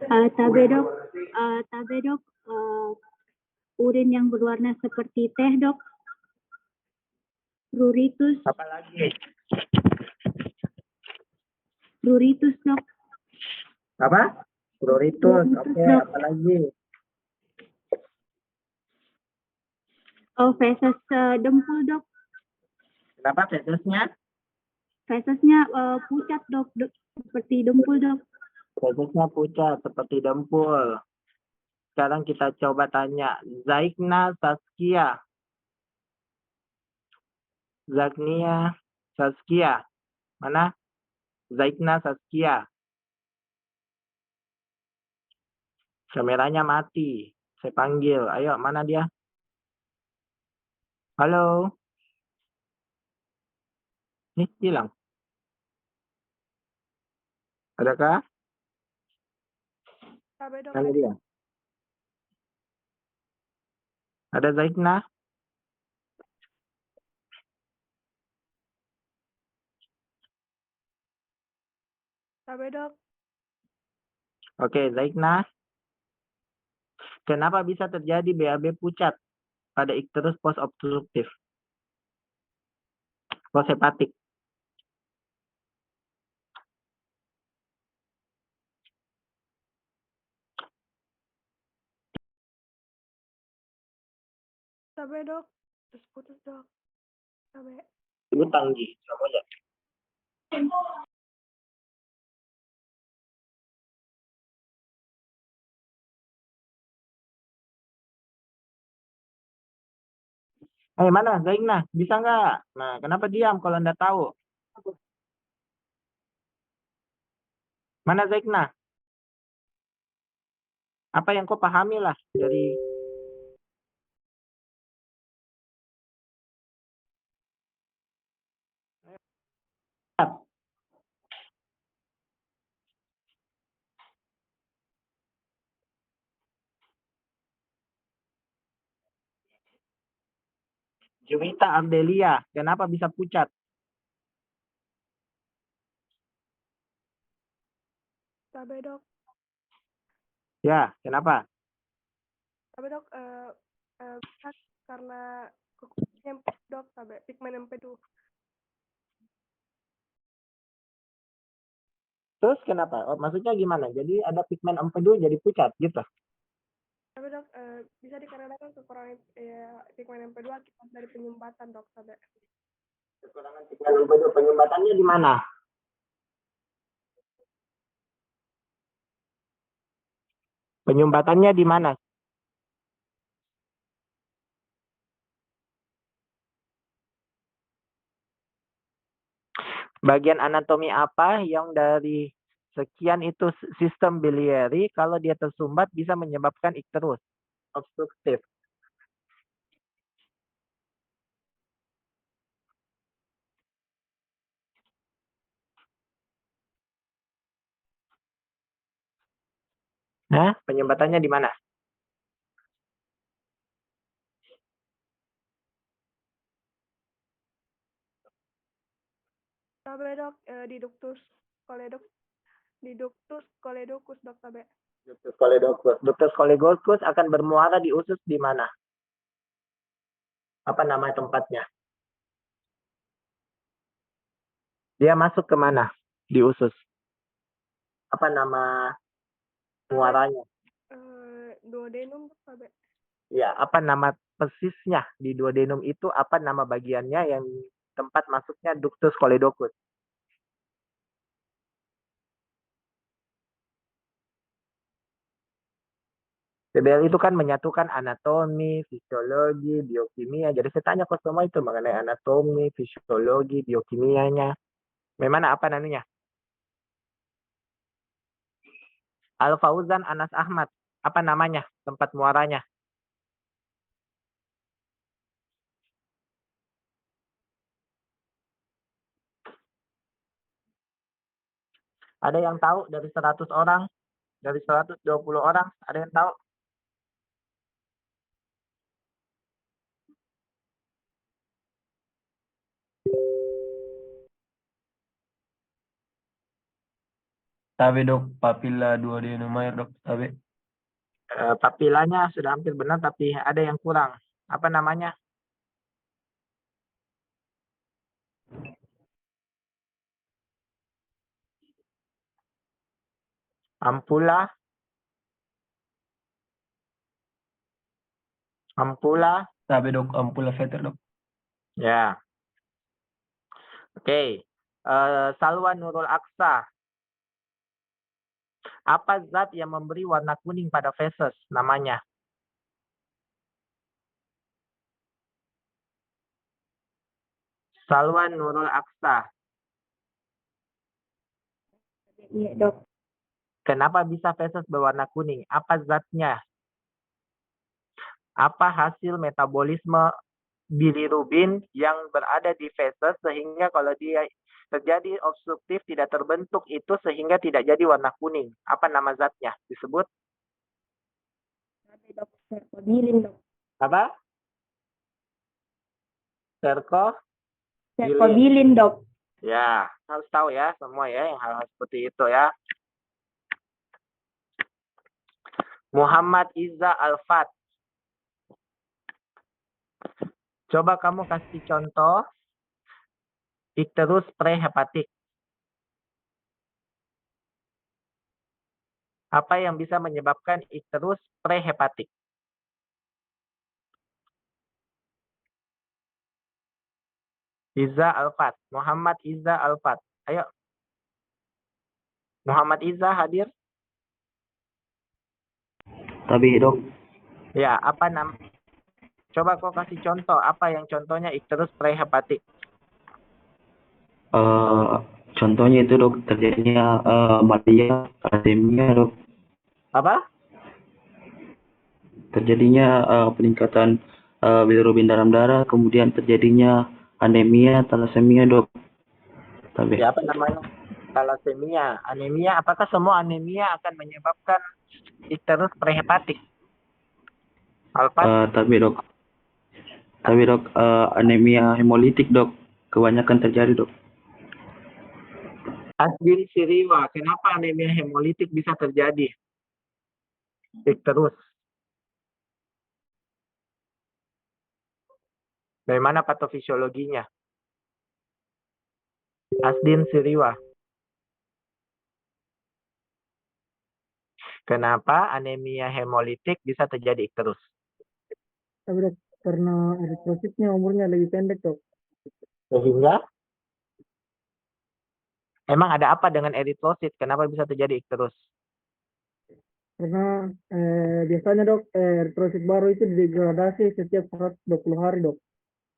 [SPEAKER 2] Tabe dok, urin yang berwarna seperti teh dok. Pruritus.
[SPEAKER 11] Apa lagi?
[SPEAKER 2] Pruritus dok.
[SPEAKER 11] Apa? Pruritus. Oke, apa lagi?
[SPEAKER 2] Feses dempul dok.
[SPEAKER 11] Kenapa fesesnya?
[SPEAKER 2] Fesesnya pucat dok, seperti dempul dok.
[SPEAKER 11] Fesesnya pucat seperti dempul. Sekarang kita coba tanya Zaikna Saskia. Zagnia Saskia. Mana? Zaikna Saskia. Kameranya mati. Saya panggil. Ayo, mana dia? Halo? Nih, hilang. Adakah? Mana dia? Ada Zaikna?
[SPEAKER 3] Dok.
[SPEAKER 11] Oke, Zaikna. Kenapa bisa terjadi BAB pucat pada ikterus post obstruktif? Post hepatik.
[SPEAKER 3] Dok. Terus putus dok. Sampai.
[SPEAKER 11] Ibu tanggi. Kamu aja. Mana Zaikna? Bisa nggak? Nah, kenapa diam kalau Anda tahu? Mana Zaikna? Apa yang kau pahami lah dari Juwita Ardelia? Kenapa bisa pucat?
[SPEAKER 3] Dok.
[SPEAKER 11] Ya, kenapa?
[SPEAKER 3] Dok, karena dok, pigmen empedu.
[SPEAKER 11] Terus kenapa? Oh, maksudnya gimana? Jadi ada pigmen empedu jadi pucat gitu?
[SPEAKER 3] Dok, bisa dikarenakan kekurangan pigmen empedu akibat dari penyumbatan dok,
[SPEAKER 11] Kekurangan pigmen empedu, penyumbatannya di mana? Penyumbatannya di mana? Bagian anatomi apa yang dari sekian itu sistem biliary kalau dia tersumbat bisa menyebabkan ikterus obstruktif? Nah, penyumbatannya di mana?
[SPEAKER 3] Dok, di ductus coledochus dok,
[SPEAKER 11] Ductus coledochus. Ductus coledochus akan bermuara di usus di mana? Apa nama tempatnya? Dia masuk ke mana di usus? Apa nama muaranya?
[SPEAKER 3] duodenum dok,
[SPEAKER 11] Ya, apa nama persisnya di duodenum itu? Apa nama bagiannya yang tempat masuknya ductus coledochus? PBL itu kan menyatukan anatomi, fisiologi, biokimia. Jadi saya tanya ke semua itu mengenai anatomi, fisiologi, biokimianya. Memang apa namanya? Al Fauzan Anas Ahmad. Apa namanya? Tempat muaranya? Ada yang tahu dari 100 orang? Dari 120 orang? Ada yang tahu?
[SPEAKER 7] Tabe dok, papilla duodenum air dok, tabe.
[SPEAKER 11] Papilanya sudah hampir benar, tapi ada yang kurang. Apa namanya? Ampula. Ampula.
[SPEAKER 7] Tabe dok, ampula veter dok.
[SPEAKER 11] Ya. Oke. Salwa Nurul Aqsa. Apa zat yang memberi warna kuning pada feses? Namanya. Salwa Nurul Aqsa.
[SPEAKER 5] Iya, Dok.
[SPEAKER 11] Kenapa bisa feses berwarna kuning? Apa zatnya? Apa hasil metabolisme bilirubin yang berada di feses sehingga kalau dia terjadi obstruktif tidak terbentuk itu sehingga tidak jadi warna kuning? Apa nama zatnya? Disebut
[SPEAKER 5] Dok, serpobilin, Dok.
[SPEAKER 11] apa?
[SPEAKER 5] Serpobilin, Dok.
[SPEAKER 11] Ya, harus tahu ya semua ya yang hal-hal seperti itu ya. Muhammad Iza Alfat. Coba kamu kasih contoh ikterus prehepatik. Apa yang bisa menyebabkan ikterus prehepatik? Iza Alfat. Muhammad Iza Alfat. Ayo. Muhammad Iza hadir?
[SPEAKER 7] Tapi dok,
[SPEAKER 11] Ya, apa nama? Coba kau kasih contoh. Apa yang contohnya ikterus prehepatik?
[SPEAKER 7] contohnya itu dok terjadinya malaria, anemia dok.
[SPEAKER 11] Apa?
[SPEAKER 7] Terjadinya peningkatan bilirubin dalam darah, kemudian terjadinya anemia, thalassemia dok. Tapi
[SPEAKER 11] Ya, apa namanya? Thalassemia. Anemia. Apakah semua anemia akan menyebabkan ikterus prehepatik? Alfat?
[SPEAKER 7] tapi dok anemia hemolitik dok kebanyakan terjadi dok.
[SPEAKER 11] Asdin Siriwa. Kenapa anemia hemolitik bisa terjadi? Ikterus. Bagaimana patofisiologinya? Asdin Siriwa. Kenapa anemia hemolitik bisa terjadi ikterus?
[SPEAKER 13] Tapi dok, karena eritrositnya umurnya lebih pendek dok.
[SPEAKER 11] Sehingga? Emang ada apa dengan eritrosit? Kenapa bisa terjadi ikterus?
[SPEAKER 13] Karena biasanya dok, eritrosit baru itu didegradasi setiap 120 hari dok.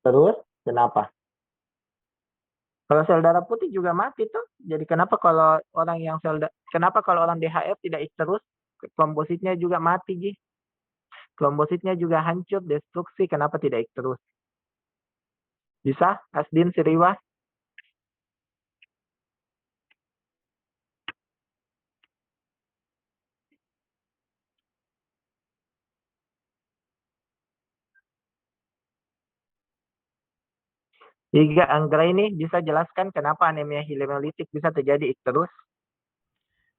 [SPEAKER 11] Terus? Kenapa? Kalau sel darah putih juga mati tuh. Jadi kenapa kalau orang yang kenapa kalau orang DHF tidak ikterus? Trombositnya juga mati, Ji. Trombositnya juga hancur, destruksi. Kenapa tidak ikterus? Bisa? Asdin Siriwa? Iga Anggraini bisa jelaskan kenapa anemia hemolitik bisa terjadi ikterus?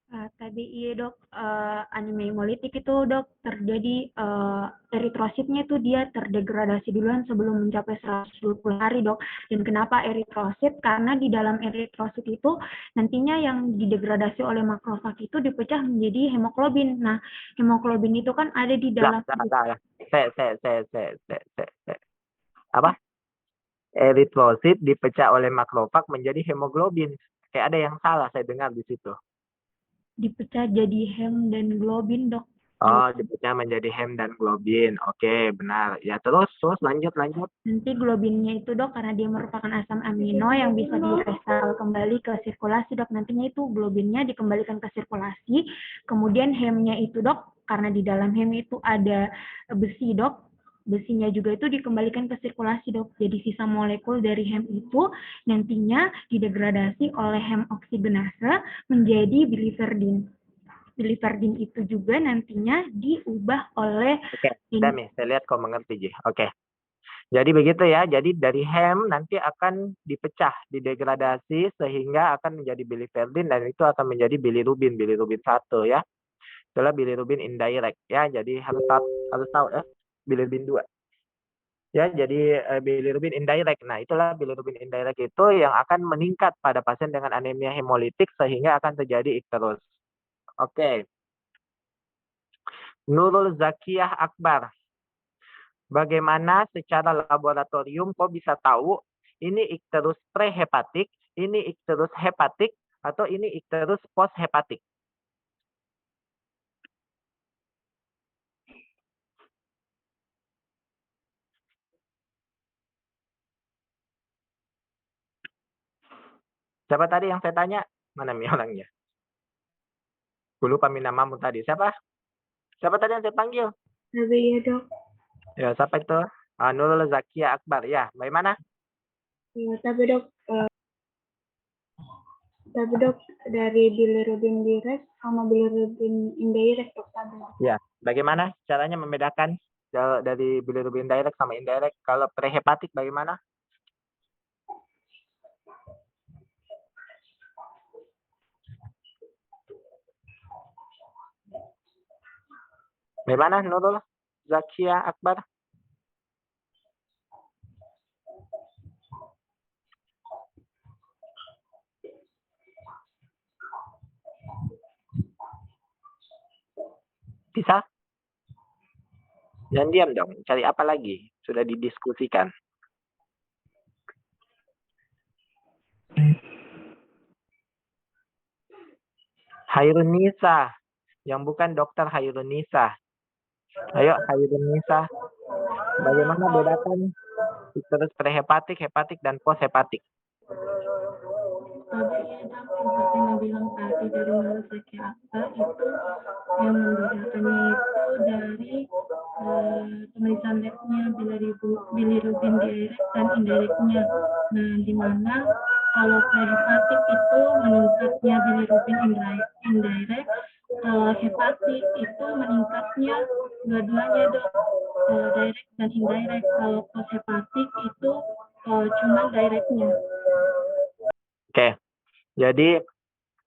[SPEAKER 1] Tadi iya dok, anemia hemolitik itu dok terjadi eritrositnya itu dia terdegradasi duluan sebelum mencapai 120 hari dok. Dan kenapa eritrosit? Karena di dalam eritrosit itu nantinya yang didegradasi oleh makrofag itu dipecah menjadi hemoglobin. Nah, hemoglobin itu kan ada di dalam
[SPEAKER 11] Apa? Eritrosit dipecah oleh makrofag menjadi hemoglobin. Kayak ada yang salah saya dengar di situ.
[SPEAKER 1] dipecah jadi hem dan globin dok.
[SPEAKER 11] Oh, dipecah menjadi hem dan globin. Oke, benar. Ya, terus lanjut.
[SPEAKER 1] Nanti globinnya itu dok, karena dia merupakan asam amino yang bisa diresal kembali ke sirkulasi dok. Nantinya itu globinnya dikembalikan ke sirkulasi. Kemudian hemnya itu dok, karena di dalam hem itu ada besi dok. Besinya juga itu dikembalikan ke sirkulasi dok. Jadi sisa molekul dari hem itu nantinya didegradasi oleh hem oksigenase menjadi biliverdin. Biliverdin itu juga nantinya diubah oleh
[SPEAKER 11] Dami, saya lihat kau mengerti, Ji. Oke. Jadi begitu ya. Jadi dari hem nanti akan dipecah, didegradasi sehingga akan menjadi biliverdin dan itu akan menjadi bilirubin 1 ya. Itulah bilirubin indirect ya. Jadi harus tahu ya. Bilirubin 2. Ya, jadi bilirubin indirect. Nah, itulah bilirubin indirect itu yang akan meningkat pada pasien dengan anemia hemolitik sehingga akan terjadi ikterus. Oke. Nurul Zakiyah Akbar. Bagaimana secara laboratorium kok bisa tahu ini ikterus prehepatik ini ikterus hepatik atau ini ikterus post hepatik? Siapa tadi yang saya tanya? Mana mi orangnya? Gue lupa namamu tadi. Siapa? Siapa tadi yang saya panggil?
[SPEAKER 2] Iya dok.
[SPEAKER 11] Ya, siapa itu? Nurul Zakia Akbar. Ya, bagaimana?
[SPEAKER 2] Ya, tapi dok dari bilirubin direct sama bilirubin indirect dok tadi.
[SPEAKER 11] Ya, bagaimana caranya membedakan dari bilirubin direct sama indirect? Kalau prehepatik bagaimana? Bagaimana Nurul Zakia Akbar? Bisa? Jangan diam dong. Cari apa lagi? Sudah didiskusikan. Hairunisa. Yang bukan dokter Hairunisa. Ayo Hairunisa. Bagaimana bedakan ikterus prehepatik, hepatik, dan poshepatik?
[SPEAKER 6] Tadi ya dok, seperti yang bilang tadi dari Nurul Akbar itu yang membedakannya itu dari pemeriksaan labnya bilirubin direct dan indirectnya. Nah, di mana kalau prehepatik itu meningkatnya bilirubin indirect, kalau hepatik itu meningkatnya dua-duanya dok, direct dan indirect. Kalau poshepatik itu cuma directnya.
[SPEAKER 11] Oke, jadi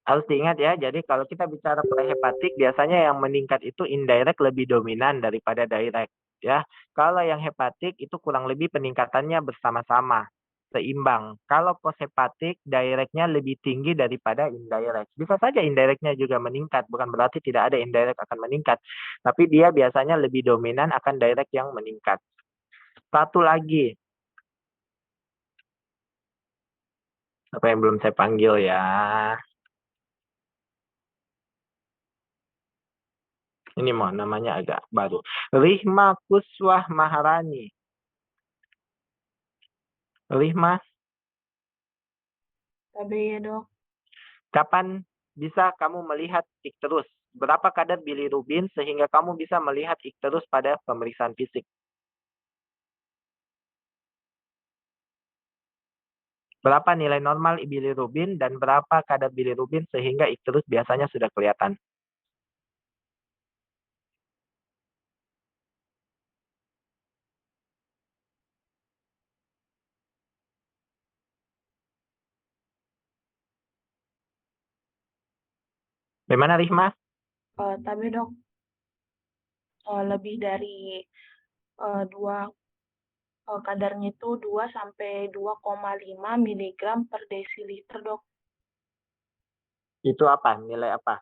[SPEAKER 11] harus diingat ya, jadi kalau kita bicara prehepatik, biasanya yang meningkat itu indirect lebih dominan daripada direct. Ya, kalau yang hepatik itu kurang lebih peningkatannya bersama-sama, seimbang. Kalau poshepatik, directnya lebih tinggi daripada indirect. Bisa saja indirectnya juga meningkat, bukan berarti tidak ada indirect akan meningkat. Tapi dia biasanya lebih dominan akan direct yang meningkat. Satu lagi, apa yang belum saya panggil ya? Ini mau namanya agak baru. Rihma Kuswah Maharani. Rihma,
[SPEAKER 2] Tapi ya dok.
[SPEAKER 11] kapan bisa kamu melihat ikterus? Berapa kadar bilirubin sehingga kamu bisa melihat ikterus pada pemeriksaan fisik? Berapa nilai normal bilirubin dan berapa kadar bilirubin sehingga ikterus biasanya sudah kelihatan? Bagaimana Rihma?
[SPEAKER 2] Tapi dok lebih dari 2 kadarnya itu 2 sampai 2,5 miligram per desiliter dok.
[SPEAKER 11] Itu apa? Nilai apa?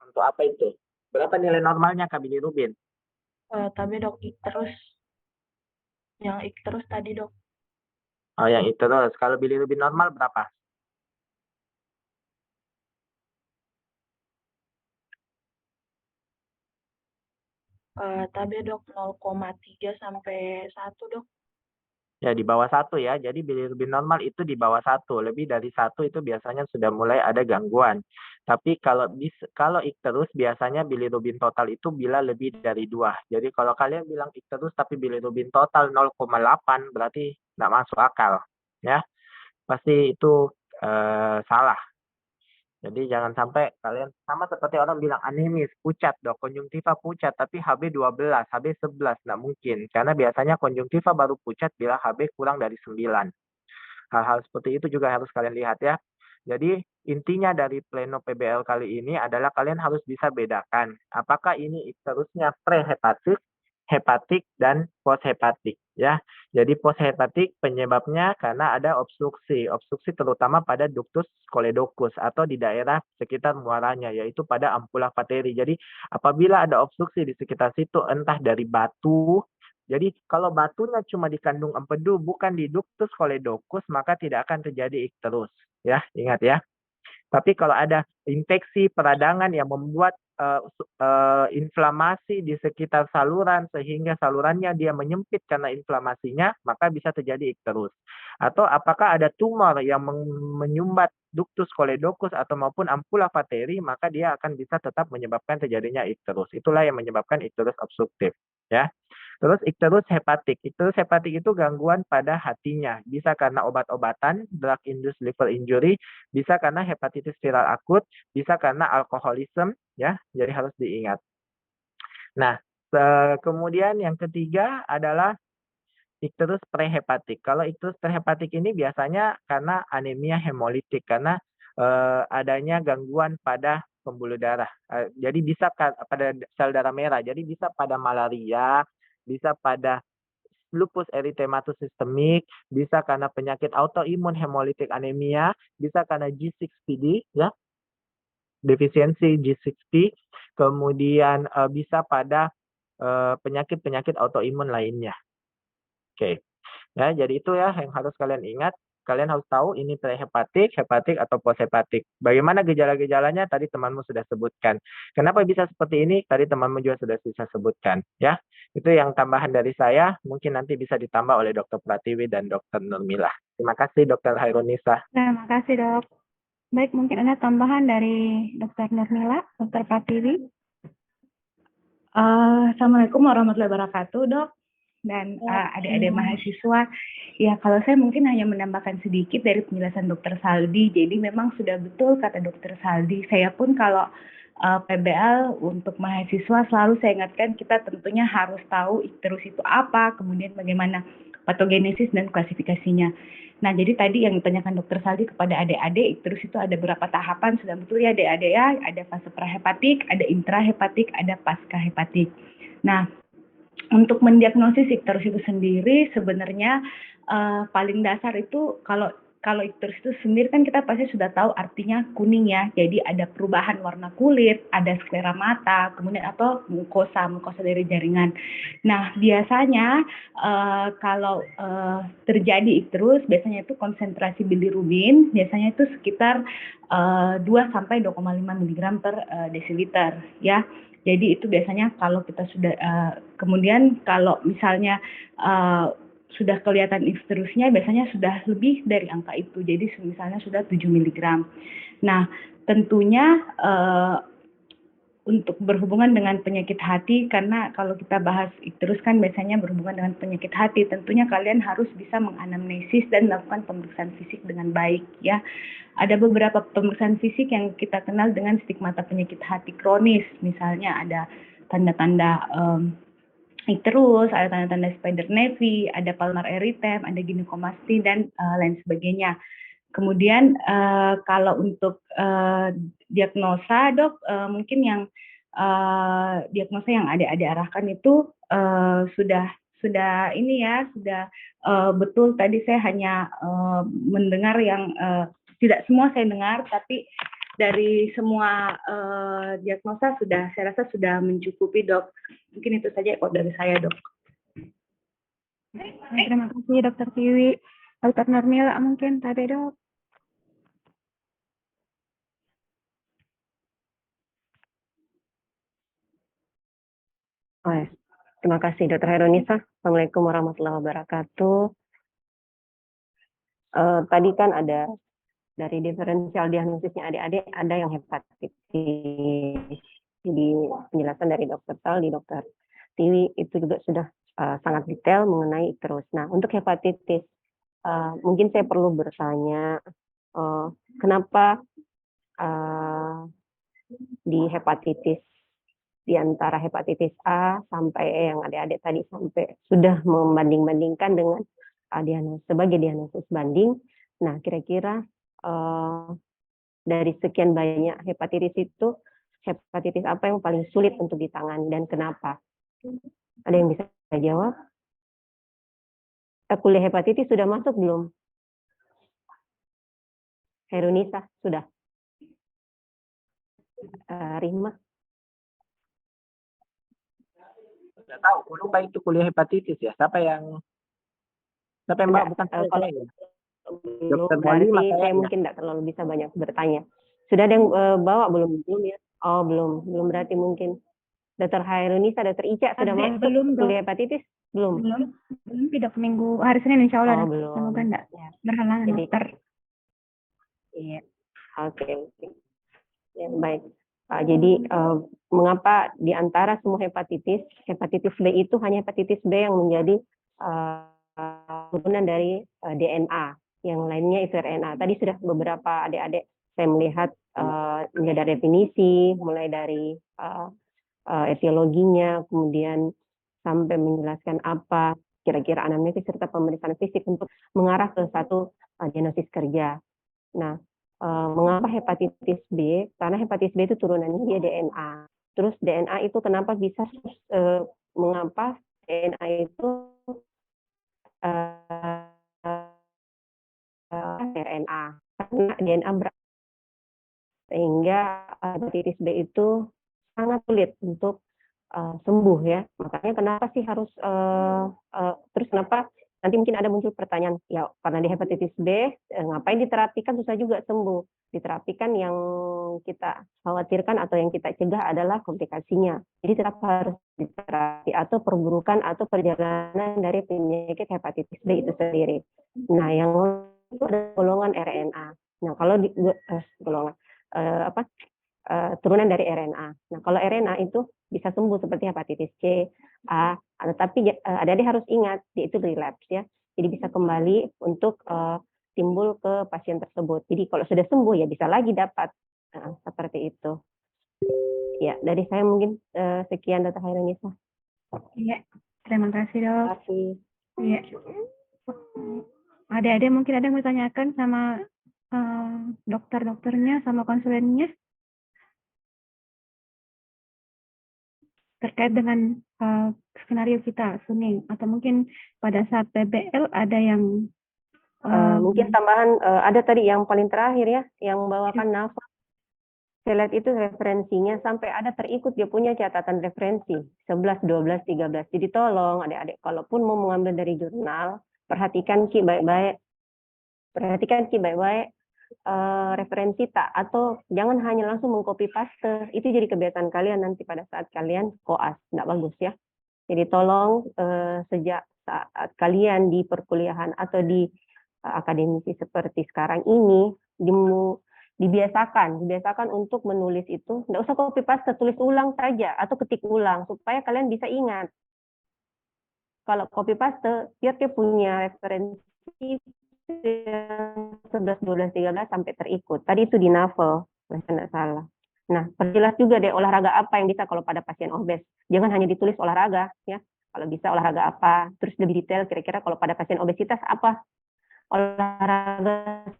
[SPEAKER 11] Untuk apa itu? Berapa nilai normalnya Kak bilirubin?
[SPEAKER 2] Tapi dok terus yang terus tadi dok.
[SPEAKER 11] Oh, yang ikterus. Kalau bilirubin normal berapa?
[SPEAKER 2] Tapi dok 0,3 sampai 1 dok.
[SPEAKER 11] Ya, di bawah 1 ya. Jadi bilirubin normal itu di bawah 1. Lebih dari 1 itu biasanya sudah mulai ada gangguan. Tapi kalau ikterus biasanya bilirubin total itu bila lebih dari 2. Jadi kalau kalian bilang ikterus tapi bilirubin total 0,8 berarti nggak masuk akal. Ya, pasti itu salah. Jadi jangan sampai kalian sama seperti orang bilang anemis, pucat dok, konjungtiva pucat, tapi HB 12, HB 11, nggak mungkin. Karena biasanya konjungtiva baru pucat bila HB kurang dari 9. Hal-hal seperti itu juga harus kalian lihat ya. Jadi intinya dari pleno PBL kali ini adalah kalian harus bisa bedakan apakah ini ikterusnya prehepatik, hepatik, dan poshepatik ya. Jadi poshepatik penyebabnya karena ada obstruksi terutama pada ductus choledochus atau di daerah sekitar muaranya yaitu pada ampula vateri. Jadi apabila ada obstruksi di sekitar situ entah dari batu, Jadi kalau batunya cuma dikandung empedu bukan di ductus choledochus maka tidak akan terjadi ikterus. Ya, ingat ya. Tapi kalau ada infeksi peradangan yang membuat inflamasi di sekitar saluran sehingga salurannya dia menyempit karena inflamasinya, maka bisa terjadi ikterus. Atau apakah ada tumor yang menyumbat ductus choledochus atau maupun ampula vateri, maka dia akan bisa tetap menyebabkan terjadinya ikterus. Itulah yang menyebabkan ikterus obstruktif, ya. Terus ikterus hepatik. Ikterus hepatik itu gangguan pada hatinya. Bisa karena obat-obatan, drug induced liver injury, bisa karena hepatitis viral akut, bisa karena alkoholisme, ya. Jadi harus diingat. Nah, kemudian yang ketiga adalah ikterus prehepatik. Kalau ikterus prehepatik ini biasanya karena anemia hemolitik, karena adanya gangguan pada pembuluh darah. Jadi bisa pada sel darah merah, jadi bisa pada malaria, bisa pada lupus erythematosus sistemik, bisa karena penyakit autoimun hemolitik anemia, bisa karena G6PD, ya, defisiensi G6P, kemudian bisa pada penyakit-penyakit autoimun lainnya. Oke. Ya, jadi itu ya yang harus kalian ingat. Kalian harus tahu ini prehepatik, hepatik, atau poshepatik. Bagaimana gejala-gejalanya tadi temanmu sudah sebutkan. Kenapa bisa seperti ini? Tadi temanmu juga sudah bisa sebutkan. Ya, itu yang tambahan dari saya. Mungkin nanti bisa ditambah oleh Dr. Pratiwi dan Dr. Nurmilah. Terima kasih Dr. Hairunisa.
[SPEAKER 9] Terima kasih, Dok. Baik, mungkin ada tambahan dari Dr. Nurmila, Dr. Pratiwi.
[SPEAKER 14] Assalamualaikum warahmatullahi wabarakatuh, Dok. Dan adik-adik mahasiswa, ya kalau saya mungkin hanya menambahkan sedikit dari penjelasan Dr. Saldi. Jadi memang sudah betul kata Dr. Saldi. Saya pun kalau PBL untuk mahasiswa selalu saya ingatkan kita tentunya harus tahu ikterus itu apa, kemudian bagaimana patogenesis dan klasifikasinya. Nah, jadi tadi yang ditanyakan Dr. Saldi kepada adik-adik, ikterus itu ada berapa tahapan, sudah betul ya adik-adik ya, ada fase prahepatik, ada intrahepatik, ada pasca hepatik. Nah, untuk mendiagnosis ikterus itu sendiri sebenarnya paling dasar itu kalau ikterus itu sendiri kan kita pasti sudah tahu artinya kuning ya. Jadi ada perubahan warna kulit, ada sklera mata, kemudian atau mukosa dari jaringan. Nah, biasanya kalau terjadi ikterus biasanya itu konsentrasi bilirubin biasanya itu sekitar 2 sampai 2,5 mg per desiliter ya. Jadi itu biasanya kalau kita sudah kemudian kalau misalnya sudah kelihatan ikterusnya biasanya sudah lebih dari angka itu. Jadi misalnya sudah 7 mg. Nah, tentunya untuk berhubungan dengan penyakit hati, karena kalau kita bahas ikterus kan biasanya berhubungan dengan penyakit hati, tentunya kalian harus bisa menganamnesis dan melakukan pemeriksaan fisik dengan baik ya. Ada beberapa pemeriksaan fisik yang kita kenal dengan stigmata penyakit hati kronis, misalnya ada tanda-tanda ikterus, ada tanda-tanda spider nevi, ada palmar erythem, ada ginekomasti dan lain sebagainya. Kemudian kalau untuk diagnosa, Dok, mungkin yang diagnosa yang adik-adik arahkan itu sudah ini ya, sudah betul. Tadi saya hanya mendengar yang tidak semua saya dengar, tapi dari semua diagnosa saya rasa sudah mencukupi, Dok. Mungkin itu saja dari saya, Dok.
[SPEAKER 9] Terima kasih, Dr. Tiwi. Dr. Nurmila mungkin tadi, Dok.
[SPEAKER 10] Oh ya. Terima kasih Dr. Hairunisa. Assalamualaikum warahmatullahi wabarakatuh. Tadi kan ada dari diferensial diagnosisnya adik-adik, ada yang hepatitis. Jadi penjelasan dari Dr. Saldi, Dr. Tiwi itu juga sudah sangat detail mengenai ikterus. Nah, untuk hepatitis, mungkin saya perlu bertanya, kenapa di hepatitis di antara hepatitis A sampai E yang adik-adik tadi sampai sudah membanding-bandingkan dengan sebagai diagnosis banding. Nah, kira-kira dari sekian banyak hepatitis itu, hepatitis apa yang paling sulit untuk ditangani dan kenapa? Ada yang bisa jawab? Kuliah hepatitis sudah masuk belum? Hairunisa, sudah? Rima?
[SPEAKER 11] Nggak tahu, lupa itu kuliah hepatitis ya. Siapa yang Mbak? Bukan saya
[SPEAKER 10] Kalau
[SPEAKER 11] ya.
[SPEAKER 10] belum,
[SPEAKER 11] Dokter Moli
[SPEAKER 10] berarti saya
[SPEAKER 11] makanya.
[SPEAKER 10] mungkin tidak terlalu bisa banyak bertanya. Sudah ada yang bawa belum ya? Oh belum berarti mungkin. Dokter Hairunisa, Dokter Ica sudah masuk
[SPEAKER 9] belum, Dok.
[SPEAKER 10] kuliah hepatitis? Belum.
[SPEAKER 9] Belum tidak minggu hari Senin insya Allah.
[SPEAKER 10] Oh belum.
[SPEAKER 9] Semoga enggak
[SPEAKER 10] Ya.
[SPEAKER 9] berhalangan
[SPEAKER 10] Jadi,
[SPEAKER 9] dokter.
[SPEAKER 10] iya. Oke. Ya, baik. Jadi mengapa di antara semua hepatitis B itu hanya hepatitis B yang menjadi turunan dari DNA, yang lainnya itu RNA. Tadi sudah beberapa adik-adik saya melihat mulai dari definisi, mulai dari etiologinya, kemudian sampai menjelaskan apa kira-kira anamnesis serta pemeriksaan fisik untuk mengarah ke satu diagnosis kerja. Nah, mengapa hepatitis B? Karena hepatitis B itu turunannya dia DNA. Terus DNA itu kenapa bisa mengapa DNA itu RNA? Karena DNA sehingga hepatitis B itu sangat sulit untuk sembuh ya. Makanya kenapa sih harus terus kenapa nanti mungkin ada muncul pertanyaan, ya karena di hepatitis B ngapain diterapikan susah juga sembuh. Diterapikan yang kita khawatirkan atau yang kita cegah adalah komplikasinya. Jadi tetap harus diterapi atau perburukan atau perjalanan dari penyakit hepatitis B itu sendiri. Nah, yang itu ada golongan RNA. Nah, kalau di golongan turunan dari RNA. Nah, kalau RNA itu bisa sembuh seperti hepatitis C, A, tetapi adik-adik harus ingat, dia itu relapse ya. Jadi bisa kembali untuk timbul ke pasien tersebut. Jadi kalau sudah sembuh ya bisa lagi dapat. Seperti itu. Ya, dari saya mungkin sekian Dr. Hairunisa.
[SPEAKER 9] Iya, terima kasih dok.
[SPEAKER 10] Terima kasih.
[SPEAKER 9] Iya. Adik-adik mungkin ada yang mau tanyakan sama dokter-dokternya sama konsulennya terkait dengan skenario kita kuning, atau mungkin pada saat PBL ada yang
[SPEAKER 10] mungkin tambahan ada tadi yang paling terakhir ya, yang membawakan nafas. Saya lihat itu referensinya sampai ada terikut dia punya catatan referensi 11, 12, 13. Jadi tolong adik-adik kalaupun mau mengambil dari jurnal, perhatikan baik-baik. Referensi tak, atau jangan hanya langsung mengcopy paste. Itu jadi kebiasaan kalian nanti pada saat kalian koas, tidak bagus ya. Jadi tolong sejak saat kalian di perkuliahan atau di akademisi seperti sekarang ini dibiasakan untuk menulis itu, tidak usah copy paste, tulis ulang saja atau ketik ulang supaya kalian bisa ingat. Kalau copy paste, dia punya referensi 11, 12, 13 sampai terikut. Tadi itu di novel, kalau tidak salah. Nah, perjelas juga deh olahraga apa yang bisa kalau pada pasien obes. Jangan hanya ditulis olahraga ya. Kalau bisa olahraga apa, terus lebih detail kira-kira kalau pada pasien obesitas apa olahraga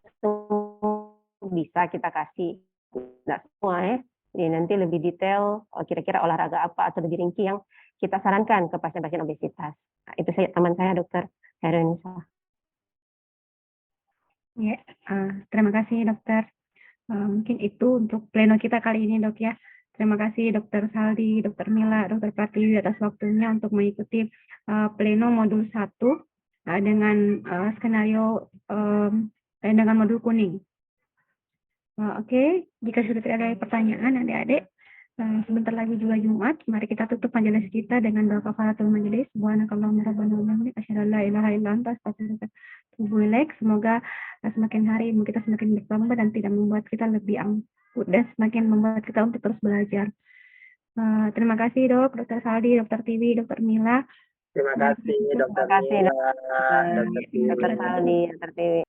[SPEAKER 10] bisa kita kasih. Tidak semua ya. Jadi nanti lebih detail kira-kira olahraga apa atau lebih rinci yang kita sarankan ke pasien-pasien obesitas. Nah, itu saya teman saya Dokter Hairunisa.
[SPEAKER 9] Ya, terima kasih dokter. Mungkin itu untuk pleno kita kali ini dok ya. Terima kasih Dokter Saldi, Dokter Mila, Dokter Pratiwi atas waktunya untuk mengikuti pleno modul 1 dengan skenario dengan modul kuning. Oke, jika sudah tidak ada pertanyaan adik-adik, sebentar lagi juga Jumat. Mari kita tutup majelis kita dengan doa kafaratul majelis. Subhanakallahumma rabbana wa bihamdika asyhadu an la ilaha illa anta astaghfiruka wa atubu ilaik. Semoga semakin hari kita semakin bertambah dan tidak membuat kita lebih angkuh dan semakin membuat kita untuk terus belajar. Terima kasih dok, Dokter Saldi, Dokter Tiwi, Dokter Mila.
[SPEAKER 11] Terima kasih Dokter
[SPEAKER 10] Saldi, Dokter Tiwi.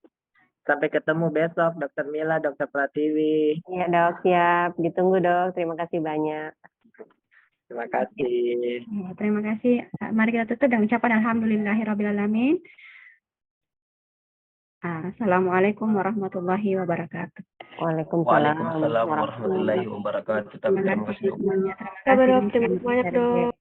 [SPEAKER 11] Sampai ketemu besok, Dokter Mila, Dokter Pratiwi.
[SPEAKER 10] Iya dok, siap. Ditunggu dok. Terima kasih banyak.
[SPEAKER 11] Terima kasih.
[SPEAKER 9] Terima kasih. Mari kita tutup dengan ucapan alhamdulillahirrabbilalamin. Assalamualaikum warahmatullahi wabarakatuh.
[SPEAKER 10] Waalaikumsalam
[SPEAKER 7] warahmatullahi wabarakatuh.
[SPEAKER 9] Terima kasih semuanya. Terima kasih banyak dok.